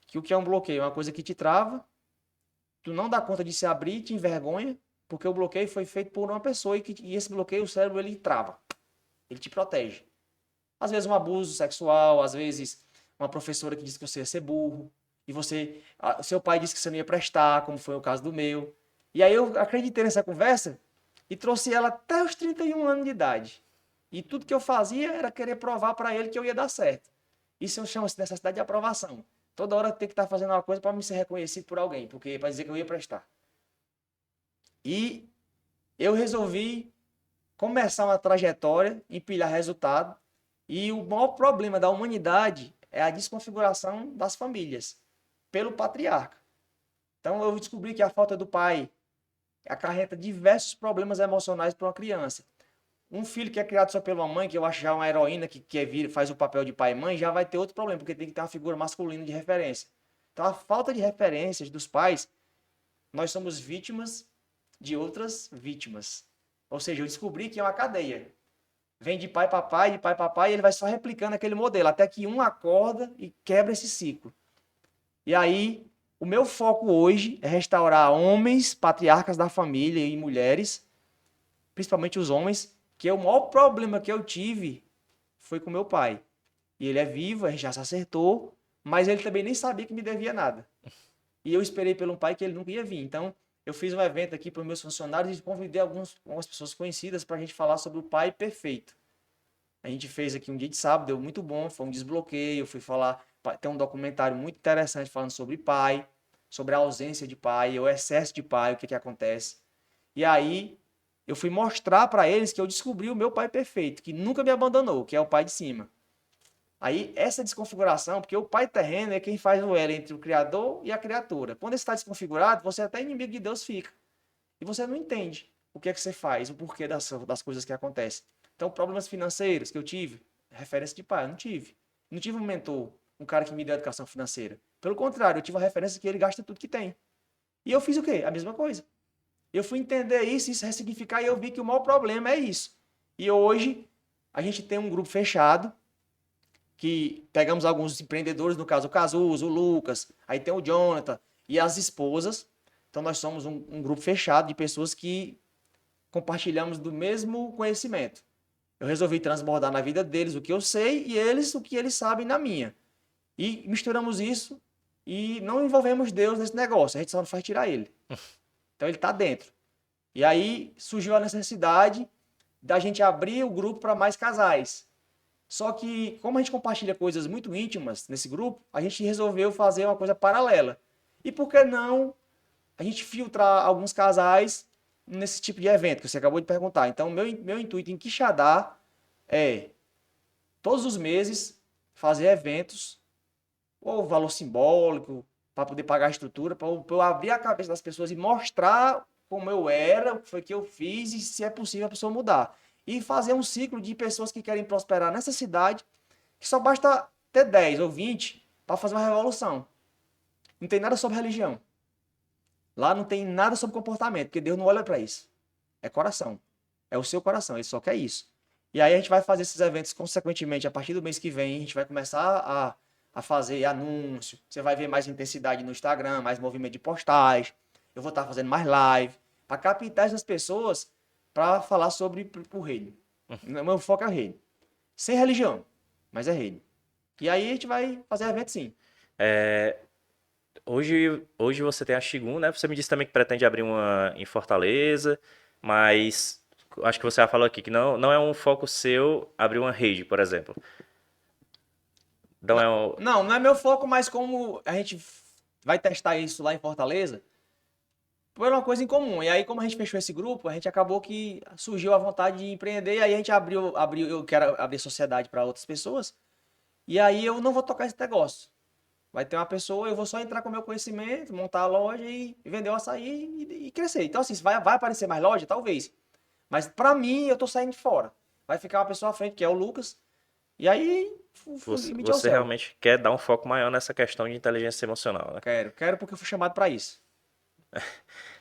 Que o que é um bloqueio? É uma coisa que te trava, tu não dá conta de se abrir, te envergonha, porque o bloqueio foi feito por uma pessoa e esse bloqueio o cérebro ele trava, ele te protege. Às vezes um abuso sexual, às vezes uma professora que disse que você ia ser burro, e seu pai disse que você não ia prestar, como foi o caso do meu. E aí eu acreditei nessa conversa e trouxe ela até os 31 anos de idade. E tudo que eu fazia era querer provar para ele que eu ia dar certo. Isso chama-se necessidade de aprovação. Toda hora eu tenho que estar fazendo uma coisa para me ser reconhecido por alguém, porque para dizer que eu ia prestar. E eu resolvi começar uma trajetória, empilhar resultado. E o maior problema da humanidade é a desconfiguração das famílias pelo patriarca. Então eu descobri que a falta do pai acarreta diversos problemas emocionais para uma criança. Um filho que é criado só pela mãe, que eu acho já uma heroína faz o papel de pai e mãe, já vai ter outro problema, porque tem que ter uma figura masculina de referência. Então a falta de referências dos pais, nós somos vítimas de outras vítimas. Ou seja, eu descobri que é uma cadeia. Vem de pai para pai, e ele vai só replicando aquele modelo, até que um acorda e quebra esse ciclo. E aí, o meu foco hoje é restaurar homens, patriarcas da família e mulheres, principalmente os homens, que o maior problema que eu tive foi com meu pai. E ele é vivo, a gente já se acertou, mas ele também nem sabia que me devia nada. E eu esperei pelo pai que ele nunca ia vir. Então, eu fiz um evento aqui para os meus funcionários e convidei algumas pessoas conhecidas para a gente falar sobre o pai perfeito. A gente fez aqui um dia de sábado, deu muito bom, foi um desbloqueio, eu fui falar, tem um documentário muito interessante falando sobre pai, sobre a ausência de pai, o excesso de pai, o que que acontece. E aí eu fui mostrar para eles que eu descobri o meu pai perfeito, que nunca me abandonou, que é o pai de cima. Aí essa desconfiguração, porque o pai terreno é quem faz o elo entre o criador e a criatura. Quando está desconfigurado, você até inimigo de Deus fica. E você não entende o que é que você faz, o porquê das coisas que acontecem. Então, problemas financeiros que eu tive, referência de pai, eu não tive. Não tive um mentor, um cara que me deu educação financeira. Pelo contrário, eu tive a referência que ele gasta tudo que tem. E eu fiz o quê? A mesma coisa. Eu fui entender isso ressignificar, e eu vi que o maior problema é isso. E hoje, a gente tem um grupo fechado, que pegamos alguns empreendedores, no caso o Cazuza, o Lucas, aí tem o Jonathan e as esposas. Então, nós somos um grupo fechado de pessoas que compartilhamos do mesmo conhecimento. Eu resolvi transbordar na vida deles o que eu sei e eles o que eles sabem na minha. E misturamos isso e não envolvemos Deus nesse negócio, a gente só não faz tirar ele. Então ele está dentro. E aí surgiu a necessidade da gente abrir o grupo para mais casais. Só que, como a gente compartilha coisas muito íntimas nesse grupo, a gente resolveu fazer uma coisa paralela. E por que não a gente filtrar alguns casais nesse tipo de evento que você acabou de perguntar? Então, meu intuito em Quixadá é, todos os meses, fazer eventos, ou valor simbólico, para poder pagar a estrutura, para eu abrir a cabeça das pessoas e mostrar como eu era, o que foi que eu fiz e se é possível a pessoa mudar. E fazer um ciclo de pessoas que querem prosperar nessa cidade, que só basta ter 10 ou 20 para fazer uma revolução. Não tem nada sobre religião. Lá não tem nada sobre comportamento, porque Deus não olha para isso. É coração. É o seu coração, ele só quer isso. E aí a gente vai fazer esses eventos, consequentemente, a partir do mês que vem, a gente vai começar a fazer anúncio. Você vai ver mais intensidade no Instagram, mais movimento de postagem. Eu vou estar fazendo mais live, para captar essas pessoas para falar sobre o reino. O meu foco é o reino. Sem religião, mas é reino. E aí a gente vai fazer evento sim. É, hoje você tem a Shigun, né? Você me disse também que pretende abrir uma em Fortaleza, mas acho que você já falou aqui que não é um foco seu abrir uma rede, por exemplo. Não é um... Não é meu foco, mas como a gente vai testar isso lá em Fortaleza, foi uma coisa em comum. E aí, como a gente fechou esse grupo, a gente acabou que surgiu a vontade de empreender. E aí a gente abriu, eu quero abrir sociedade para outras pessoas. E aí eu não vou tocar esse negócio. Vai ter uma pessoa, eu vou só entrar com o meu conhecimento, montar a loja e vender o açaí e crescer. Então, assim, vai aparecer mais loja? Talvez. Mas pra mim, eu tô saindo de fora. Vai ficar uma pessoa à frente, que é o Lucas. E aí, o limite é o Você céu. realmente quer dar um foco maior nessa questão de inteligência emocional, né? Quero porque eu fui chamado pra isso.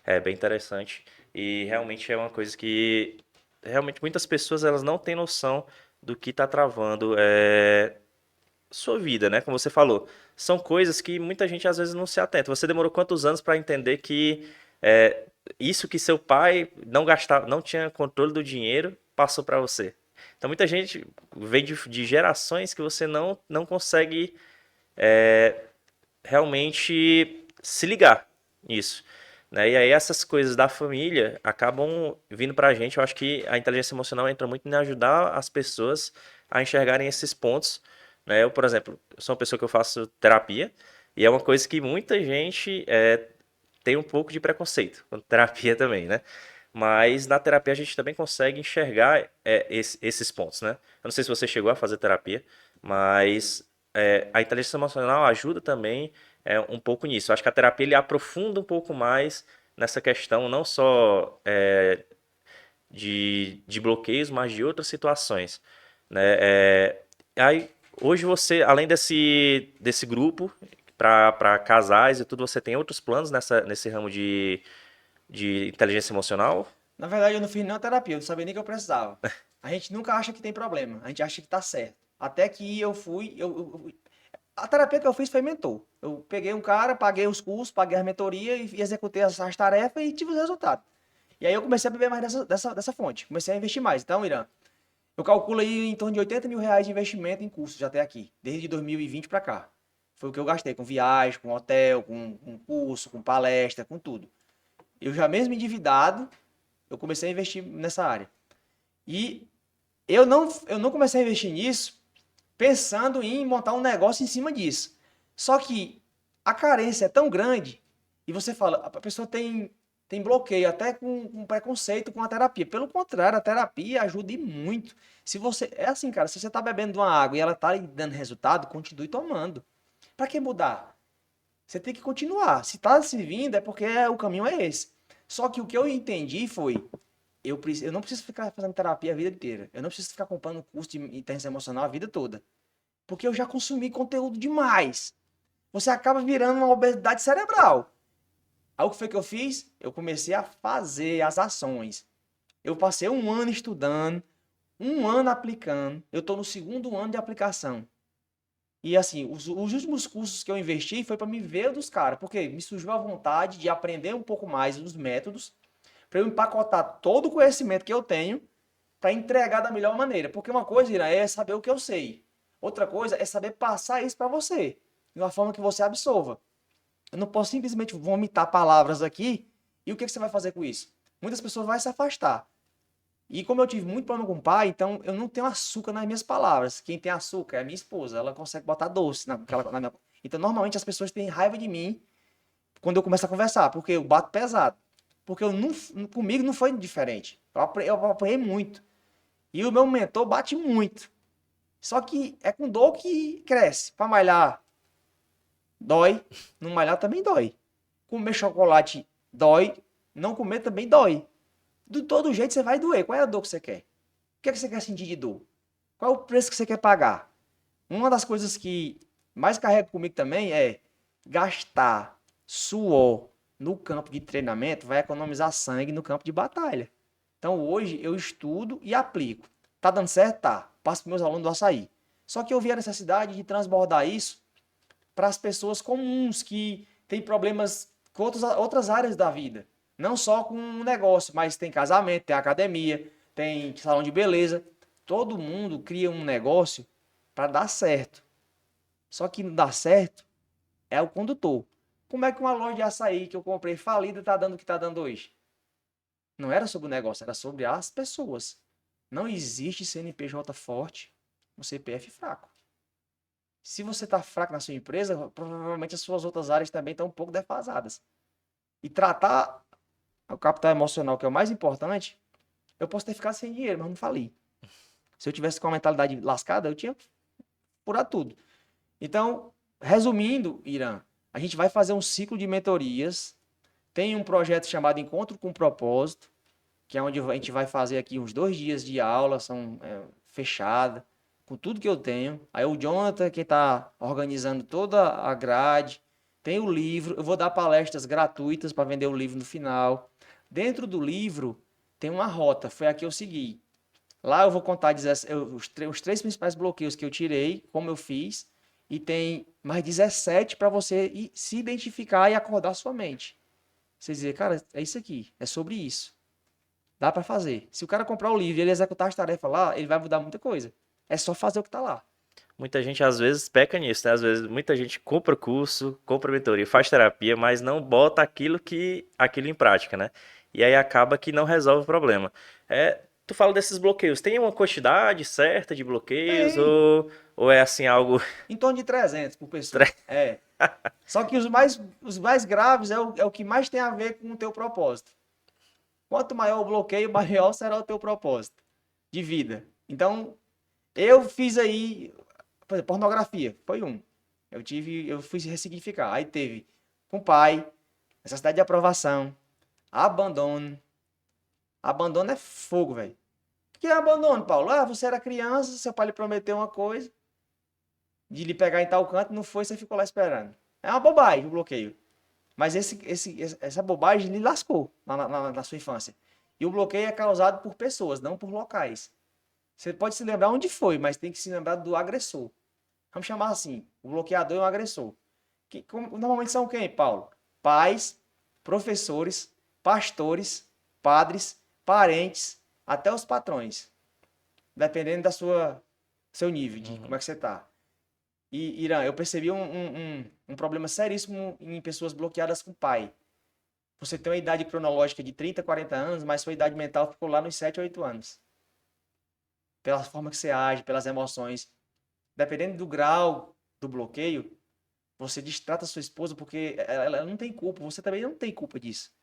É bem interessante e realmente é uma coisa que realmente muitas pessoas elas não têm noção do que está travando sua vida, né? Como você falou, são coisas que muita gente às vezes não se atenta. Você demorou quantos anos para entender que é, isso que seu pai não gastava, não tinha controle do dinheiro, passou para você. Então muita gente vem de gerações que você não consegue realmente se ligar nisso, né? E aí essas coisas da família acabam vindo pra gente. Eu acho que a inteligência emocional entra muito em ajudar as pessoas a enxergarem esses pontos, né? Eu, por exemplo, sou uma pessoa que eu faço terapia e é uma coisa que muita gente tem um pouco de preconceito com terapia também, né? Mas na terapia a gente também consegue enxergar esses pontos, né? Eu não sei se você chegou a fazer terapia, mas a inteligência emocional ajuda também um pouco nisso. Eu acho que a terapia ele aprofunda um pouco mais nessa questão, não só de bloqueios, mas de outras situações, né? Aí, hoje você, além desse grupo para casais e tudo, você tem outros planos nesse ramo de inteligência emocional? Na verdade, eu não fiz nenhuma terapia, eu não sabia nem que eu precisava. A gente nunca acha que tem problema, a gente acha que tá certo. Até que eu fui, a terapia que eu fiz foi mentor. Eu peguei um cara, paguei os cursos, paguei a mentoria e executei as tarefas e tive os resultados. E aí eu comecei a beber mais dessa fonte, comecei a investir mais. Então, Irã, eu calculo aí em torno de R$ 80 mil de investimento em cursos até aqui, desde 2020 para cá. Foi o que eu gastei com viagem, com hotel, com curso, com palestra, com tudo. Eu já mesmo endividado, eu comecei a investir nessa área. E eu não comecei a investir nisso pensando em montar um negócio em cima disso. Só que a carência é tão grande e você fala, a pessoa tem bloqueio até com preconceito com a terapia. Pelo contrário, a terapia ajuda e muito. Se você é assim, cara, se você tá bebendo uma água e ela tá lhe dando resultado, continue tomando. Para que mudar? Você tem que continuar. Se tá servindo é porque o caminho é esse. Só que o que eu entendi foi eu não preciso ficar fazendo terapia a vida inteira. Eu não preciso ficar comprando curso de inteligência emocional a vida toda. Porque eu já consumi conteúdo demais. Você acaba virando uma obesidade cerebral. Aí o que foi que eu fiz? Eu comecei a fazer as ações. Eu passei um ano estudando, um ano aplicando. Eu estou no segundo ano de aplicação. E assim, os últimos cursos que eu investi foi para me ver dos caras, porque me surgiu a vontade de aprender um pouco mais os métodos, para eu empacotar todo o conhecimento que eu tenho para entregar da melhor maneira. Porque uma coisa, Ira, é saber o que eu sei. Outra coisa é saber passar isso para você, de uma forma que você absorva. Eu não posso simplesmente vomitar palavras aqui e o que você vai fazer com isso? Muitas pessoas vão se afastar. E como eu tive muito problema com o pai, então eu não tenho açúcar nas minhas palavras. Quem tem açúcar é a minha esposa. Ela consegue botar doce na minha... Então, normalmente as pessoas têm raiva de mim quando eu começo a conversar, porque eu bato pesado. Porque eu não, comigo não foi diferente. Eu apanhei muito. E o meu mentor bate muito. Só que é com dor que cresce. Para malhar, dói. Não malhar também dói. Comer chocolate dói. Não comer também dói. De todo jeito você vai doer. Qual é a dor que você quer? O que é que você quer sentir de dor? Qual é o preço que você quer pagar? Uma das coisas que mais carrega comigo também é gastar suor no campo de treinamento vai economizar sangue no campo de batalha. Então hoje eu estudo e aplico. Tá dando certo? Tá. Passo para meus alunos do açaí. Só que eu vi a necessidade de transbordar isso para as pessoas comuns que têm problemas com outras áreas da vida. Não só com um negócio, mas tem casamento, tem academia, tem salão de beleza. Todo mundo cria um negócio para dar certo. Só que não dá certo é o condutor. Como é que uma loja de açaí que eu comprei falida está dando o que está dando hoje? Não era sobre o negócio, era sobre as pessoas. Não existe CNPJ forte no CPF fraco. Se você está fraco na sua empresa, provavelmente as suas outras áreas também estão um pouco defasadas. E tratar o capital emocional, que é o mais importante, eu posso ter ficado sem dinheiro, mas não falei. Se eu tivesse com a mentalidade lascada, eu tinha furado tudo. Então, resumindo, Irã, a gente vai fazer um ciclo de mentorias. Tem um projeto chamado Encontro com Propósito, que é onde a gente vai fazer aqui uns 2 dias de aula, são fechada, com tudo que eu tenho. Aí o Jonathan, que está organizando toda a grade, tem o livro, eu vou dar palestras gratuitas para vender o livro no final. Dentro do livro tem uma rota, foi a que eu segui. Lá eu vou contar os 3 principais bloqueios que eu tirei, como eu fiz, e tem mais 17 para você se identificar e acordar sua mente. Você dizer, cara, é isso aqui, é sobre isso. Dá para fazer. Se o cara comprar o livro e ele executar as tarefas lá, ele vai mudar muita coisa. É só fazer o que tá lá. Muita gente às vezes peca nisso, né? Às vezes muita gente compra curso, compra mentoria, faz terapia, mas não bota aquilo em prática, né? E aí acaba que não resolve o problema. Tu fala desses bloqueios, tem uma quantidade certa de bloqueios Tem. ou é assim algo Em torno de 300 por pessoa. É. Só que os mais graves é o que mais tem a ver com o teu propósito. Quanto maior o bloqueio, maior será o teu propósito de vida. Então, eu fiz aí, por exemplo, pornografia, foi um. Eu fui ressignificar. Aí teve com o pai, necessidade de aprovação, abandono. Abandono é fogo, velho. Que é abandono, Paulo? Ah, você era criança, seu pai lhe prometeu uma coisa, de lhe pegar em tal canto, não foi, você ficou lá esperando. É uma bobagem o bloqueio. Mas essa bobagem lhe lascou na sua infância. E o bloqueio é causado por pessoas, não por locais. Você pode se lembrar onde foi, mas tem que se lembrar do agressor. Vamos chamar assim: o bloqueador é um agressor. Normalmente são quem, Paulo? Pais, professores, pastores, padres, parentes, até os patrões. Dependendo seu nível, de como é que você está. E, Irã, eu percebi um problema seríssimo em pessoas bloqueadas com pai. Você tem uma idade cronológica de 30, 40 anos, mas sua idade mental ficou lá nos 7, 8 anos. Pela forma que você age, pelas emoções. Dependendo do grau do bloqueio, você distrata sua esposa porque ela não tem culpa, você também não tem culpa disso.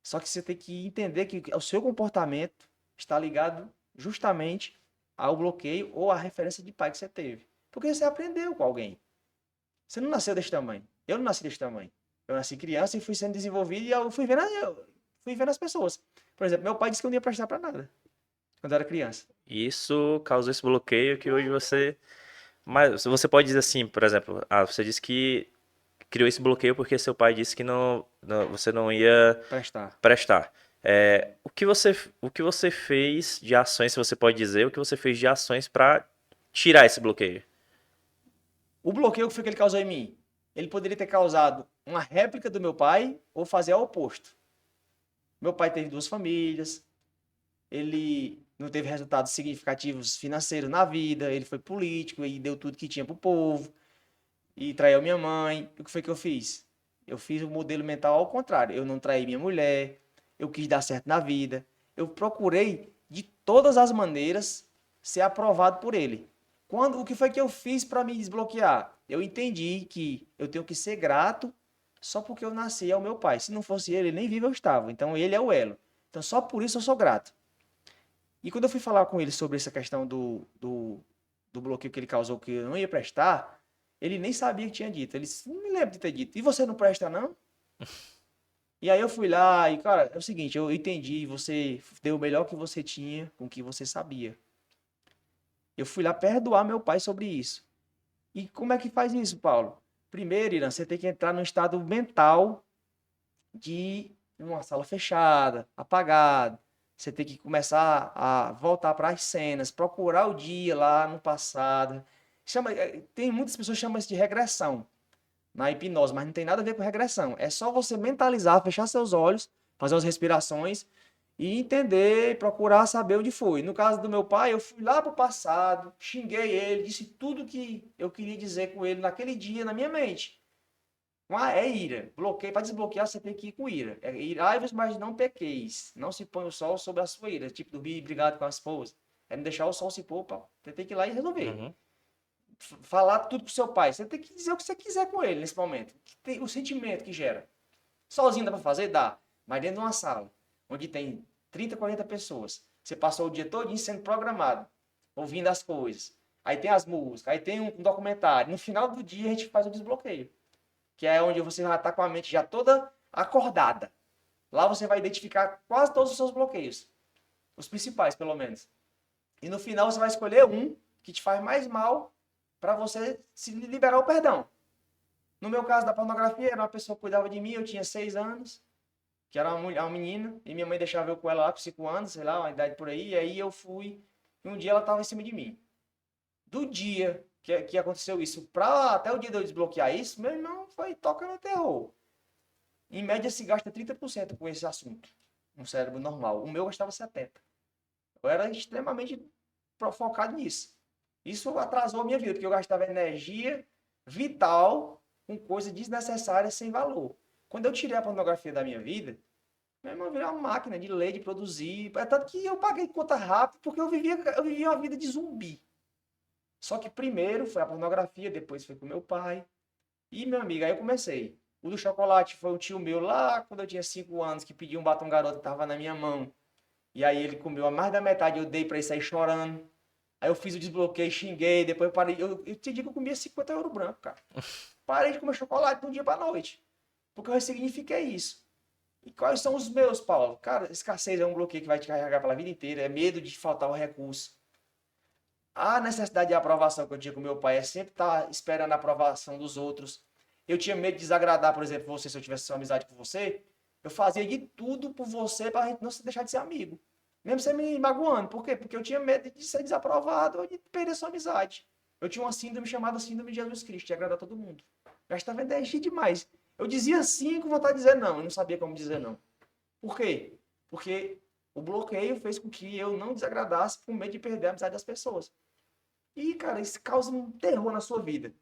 Só que você tem que entender que o seu comportamento está ligado justamente ao bloqueio ou à referência de pai que você teve. Porque você aprendeu com alguém. Você não nasceu desse tamanho. Eu não nasci desse tamanho. Eu nasci criança e fui sendo desenvolvido e eu fui vendo as pessoas. Por exemplo, meu pai disse que eu não ia prestar para nada quando eu era criança. isso causou esse bloqueio que hoje você. Mas você pode dizer assim, por exemplo, você disse que criou esse bloqueio porque seu pai disse que você não ia Prestar. prestar. O que você fez de ações, se você pode dizer, o que você fez de ações para tirar esse bloqueio? O bloqueio que foi que ele causou em mim? Ele poderia ter causado uma réplica do meu pai ou fazer o oposto. Meu pai teve 2 famílias, ele não teve resultados significativos financeiros na vida, ele foi político e deu tudo que tinha pro povo e traiu minha mãe. O que foi que eu fiz? Eu fiz o modelo mental ao contrário. Eu não traí minha mulher, eu quis dar certo na vida. Eu procurei de todas as maneiras ser aprovado por ele. O que foi que eu fiz para me desbloquear? Eu entendi que eu tenho que ser grato só porque eu nasci ao meu pai. Se não fosse ele, nem vivo eu estava. Então ele é o elo. Então só por isso eu sou grato. E quando eu fui falar com ele sobre essa questão do bloqueio que ele causou, que eu não ia prestar, ele nem sabia que tinha dito. Ele disse, não me lembro de ter dito. E você não presta, não? E aí eu fui lá e, cara, é o seguinte, eu entendi, você deu o melhor que você tinha com o que você sabia. Eu fui lá perdoar meu pai sobre isso. E como é que faz isso, Paulo? Primeiro, Irã, você tem que entrar num estado mental de uma sala fechada, apagado, Você tem que começar a voltar para as cenas, procurar o dia lá no passado. Tem muitas pessoas que chamam isso de regressão na hipnose, mas não tem nada a ver com regressão. É só você mentalizar, fechar seus olhos, fazer umas respirações e entender, procurar saber onde foi. No caso do meu pai, eu fui lá para o passado, xinguei ele, disse tudo que eu queria dizer com ele naquele dia na minha mente. É ira. Bloqueio. Para desbloquear, você tem que ir com ira. É irai-vos, mas não pequeis. Não se põe o sol sobre a sua ira. Tipo, dormir brigado com a esposa. É não deixar o sol se pôr. Você tem que ir lá e resolver. Uhum. Falar tudo pro seu pai. Você tem que dizer o que você quiser com ele nesse momento. O sentimento que gera. Sozinho dá para fazer? Dá. Mas dentro de uma sala, onde tem 30, 40 pessoas. Você passou o dia todo sendo programado. Ouvindo as coisas. Aí tem as músicas. Aí tem um documentário. No final do dia, a gente faz o desbloqueio, que é onde você vai estar com a mente já toda acordada. Lá você vai identificar quase todos os seus bloqueios, os principais, pelo menos. E no final você vai escolher um que te faz mais mal para você se liberar o perdão. No meu caso da pornografia, era uma pessoa que cuidava de mim, eu tinha 6 anos, que era uma menina, e minha mãe deixava eu com ela lá com 5 anos, sei lá, uma idade por aí, e aí eu fui, e um dia ela estava em cima de mim. Do dia que aconteceu isso, até o dia de eu desbloquear isso, meu irmão foi tocando terror. Em média, se gasta 30% com esse assunto, um cérebro normal. O meu gastava 70%. Eu era extremamente focado nisso. Isso atrasou a minha vida, porque eu gastava energia vital com coisas desnecessárias sem valor. Quando eu tirei a pornografia da minha vida, meu irmão virou uma máquina de ler, de produzir. É tanto que eu paguei conta rápido, porque eu vivia uma vida de zumbi. Só que primeiro foi a pornografia, depois foi com meu pai. E, meu amigo, aí eu comecei. O do chocolate foi um tio meu lá, quando eu tinha 5 anos, que pediu um batom garoto que tava na minha mão. E aí ele comeu a mais da metade, eu dei pra ele sair chorando. Aí eu fiz o desbloqueio, xinguei, depois eu parei. Eu te digo que eu comia 50 euros branco, cara. Parei de comer chocolate de um dia pra noite. Porque eu ressignifiquei isso. E quais são os meus, Paulo? Cara, escassez é um bloqueio que vai te carregar pela vida inteira. É medo de faltar o recurso. A necessidade de aprovação que eu tinha com meu pai é sempre estar esperando a aprovação dos outros. Eu tinha medo de desagradar, por exemplo, você, se eu tivesse uma amizade com você. Eu fazia de tudo por você para a gente não se deixar de ser amigo. Mesmo você me magoando. Por quê? Porque eu tinha medo de ser desaprovado ou de perder sua amizade. Eu tinha uma síndrome chamada Síndrome de Jesus Cristo, de agradar todo mundo. Gastava energia demais. Eu dizia sim com vontade de dizer não. Eu não sabia como dizer não. Por quê? Porque o bloqueio fez com que eu não desagradasse por medo de perder a amizade das pessoas. E, cara, isso causa um terror na sua vida.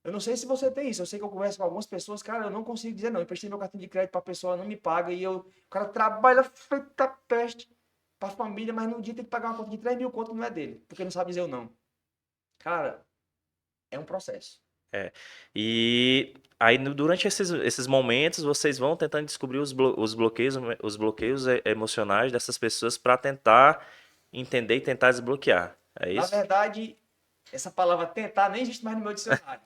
Eu não sei se você tem isso. Eu sei que eu converso com algumas pessoas, cara, eu não consigo dizer não. Eu emprestei meu cartão de crédito pra pessoa, ela não me paga e o cara trabalha feita peste pra família, mas no dia tem que pagar uma conta de 3 mil conto que não é dele, porque não sabe dizer o não. Cara, é um processo. É. E aí, durante esses momentos, vocês vão tentando descobrir os bloqueios emocionais dessas pessoas para tentar entender e tentar desbloquear. É Na isso? verdade, essa palavra tentar nem existe mais no meu dicionário.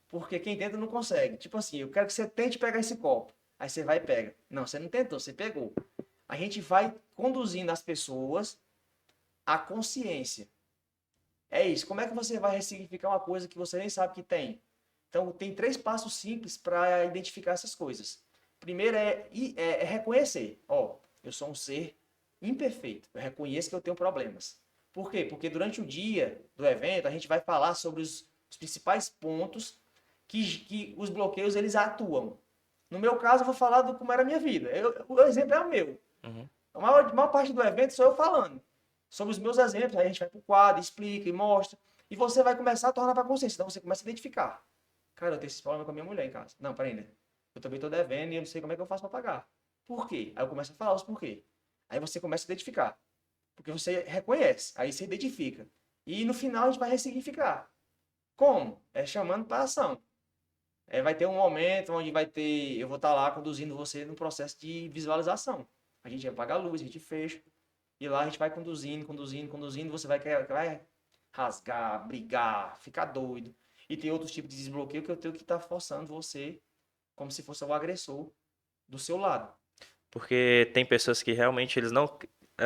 Porque quem tenta não consegue. Tipo assim, eu quero que você tente pegar esse copo. Aí você vai e pega. Não, você não tentou, você pegou. A gente vai conduzindo as pessoas à consciência. É isso. Como é que você vai ressignificar uma coisa que você nem sabe que tem? Então, tem 3 passos simples para identificar essas coisas. Primeiro é reconhecer. Ó, eu sou um ser imperfeito. Eu reconheço que eu tenho problemas. Por quê? Porque durante o dia do evento, a gente vai falar sobre os principais pontos que os bloqueios eles atuam. No meu caso, eu vou falar do como era a minha vida. O exemplo é o meu. Uhum. A maior parte do evento sou eu falando sobre os meus exemplos. Aí a gente vai para o quadro, explica e mostra. E você vai começar a tornar para a consciência. Então você começa a identificar. Cara, eu tenho esse problema com a minha mulher em casa. Não, peraí, né? Eu também estou devendo e eu não sei como é que eu faço para pagar. Por quê? Aí eu começo a falar os porquê. Aí você começa a identificar. Porque você reconhece. Aí você identifica. E no final a gente vai ressignificar. Como? É chamando para ação. Vai ter um momento onde eu vou estar lá conduzindo você no processo de visualização. A gente apaga a luz, a gente fecha. E lá a gente vai conduzindo, conduzindo, conduzindo. Você vai rasgar, brigar, ficar doido. E tem outros tipos de desbloqueio que eu tenho que estar forçando você, como se fosse o agressor, do seu lado. Porque tem pessoas que realmente eles não.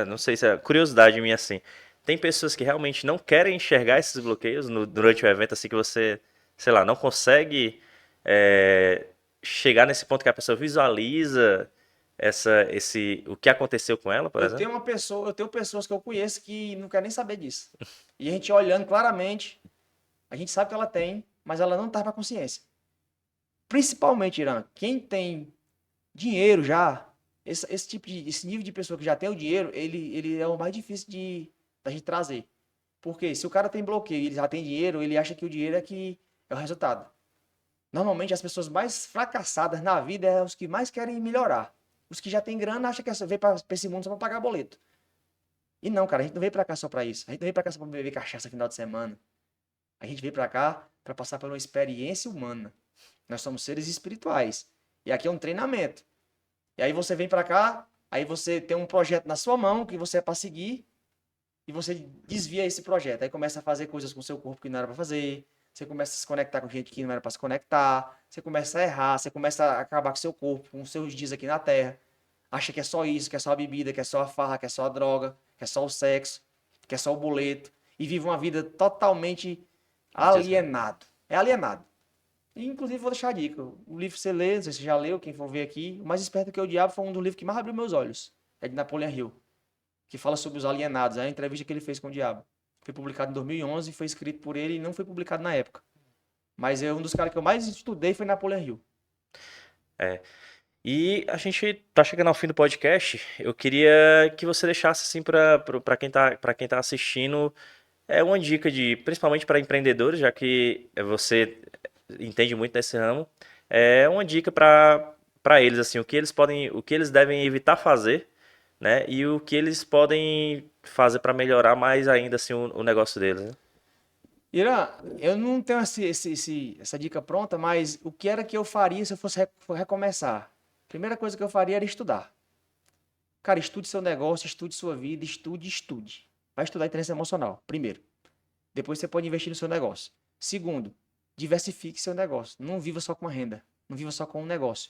Não sei se é curiosidade minha assim. Tem pessoas que realmente não querem enxergar esses bloqueios durante o evento, assim que você, sei lá, não consegue é, chegar nesse ponto que a pessoa visualiza. o que aconteceu com ela, por exemplo? Eu tenho pessoas que eu conheço que não querem nem saber disso. E a gente olhando claramente, a gente sabe que ela tem, mas ela não tá com a consciência. Principalmente, Irã, quem tem dinheiro já, esse nível de pessoa que já tem o dinheiro, ele é o mais difícil da gente trazer. Porque se o cara tem bloqueio e ele já tem dinheiro, ele acha que o dinheiro é o resultado. Normalmente as pessoas mais fracassadas na vida é os que mais querem melhorar. Os que já têm grana acham que veio para esse mundo só para pagar boleto. E não, cara, a gente não veio para cá só para isso. A gente não veio para cá só para beber cachaça no final de semana. A gente veio para cá para passar por uma experiência humana. Nós somos seres espirituais. E aqui é um treinamento. E aí você vem para cá, aí você tem um projeto na sua mão que você é para seguir e você desvia esse projeto. Aí começa a fazer coisas com o seu corpo que não era para fazer. Você começa a se conectar com gente que não era para se conectar. Você começa a errar, você começa a acabar com o seu corpo, com os seus dias aqui na Terra. Acha que é só isso, que é só a bebida, que é só a farra, que é só a droga, que é só o sexo, que é só o boleto. E vive uma vida totalmente alienado. É alienado. E, inclusive, vou deixar a dica. O livro que você lê, não sei se você já leu, quem for ver aqui, O Mais Esperto que o Diabo foi um dos livros que mais abriu meus olhos. É de Napoleon Hill, que fala sobre os alienados. É a entrevista que ele fez com o diabo. Foi publicado em 2011, foi escrito por ele e não foi publicado na época. Mas um dos caras que eu mais estudei foi Napoleon Hill. É. E a gente tá chegando ao fim do podcast. Eu queria que você deixasse assim para quem tá assistindo uma dica principalmente para empreendedores, já que você entende muito nesse ramo, uma dica para eles assim, o que eles devem evitar fazer, né? E o que eles podem fazer para melhorar mais ainda assim o negócio deles, né? Irã, eu não tenho essa dica pronta, mas o que era que eu faria se eu fosse recomeçar? Primeira coisa que eu faria era estudar. Cara, estude seu negócio, estude sua vida, estude. Vai estudar inteligência emocional, primeiro. Depois você pode investir no seu negócio. Segundo, diversifique seu negócio. Não viva só com uma renda. Não viva só com um negócio.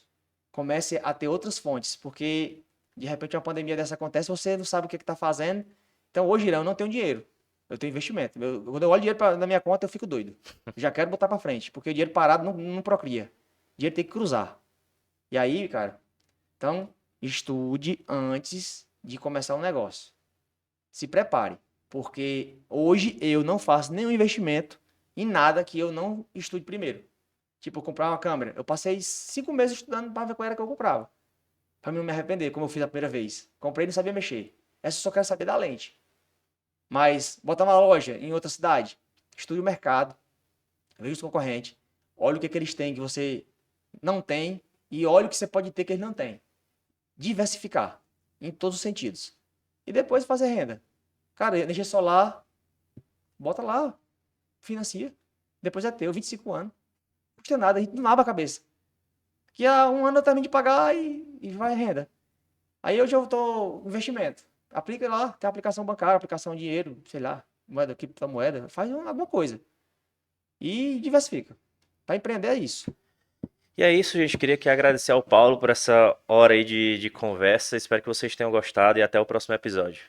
Comece a ter outras fontes, porque de repente uma pandemia dessa acontece, você não sabe o que está fazendo. Então hoje, Irã, eu não tenho dinheiro. Eu tenho investimento. Quando eu olho dinheiro na minha conta, eu fico doido. Eu já quero botar para frente, porque o dinheiro parado não procria. O dinheiro tem que cruzar. E aí, cara, então estude antes de começar um negócio. Se prepare, porque hoje eu não faço nenhum investimento em nada que eu não estude primeiro. Tipo, comprar uma câmera. Eu passei 5 meses estudando para ver qual era que eu comprava. Para não me arrepender, como eu fiz a primeira vez. Comprei e não sabia mexer. Essa eu só quero saber da lente. Mas botar uma loja em outra cidade. Estude o mercado. Veja os concorrentes. Olha o que eles têm que você não tem. E olha o que você pode ter que eles não têm. Diversificar. Em todos os sentidos. E depois fazer renda. Cara, energia solar, bota lá, financia. Depois é teu, 25 anos. Não custa nada, a gente não lava a cabeça. Daqui a um ano eu termino de pagar e vai renda. Aí hoje eu tô investimento. Aplica lá, tem aplicação bancária, aplicação de dinheiro, sei lá, moeda, criptomoeda, faz alguma coisa. E diversifica. Para empreender é isso. E é isso, gente. Queria que agradecer ao Paulo por essa hora aí de conversa. Espero que vocês tenham gostado e até o próximo episódio.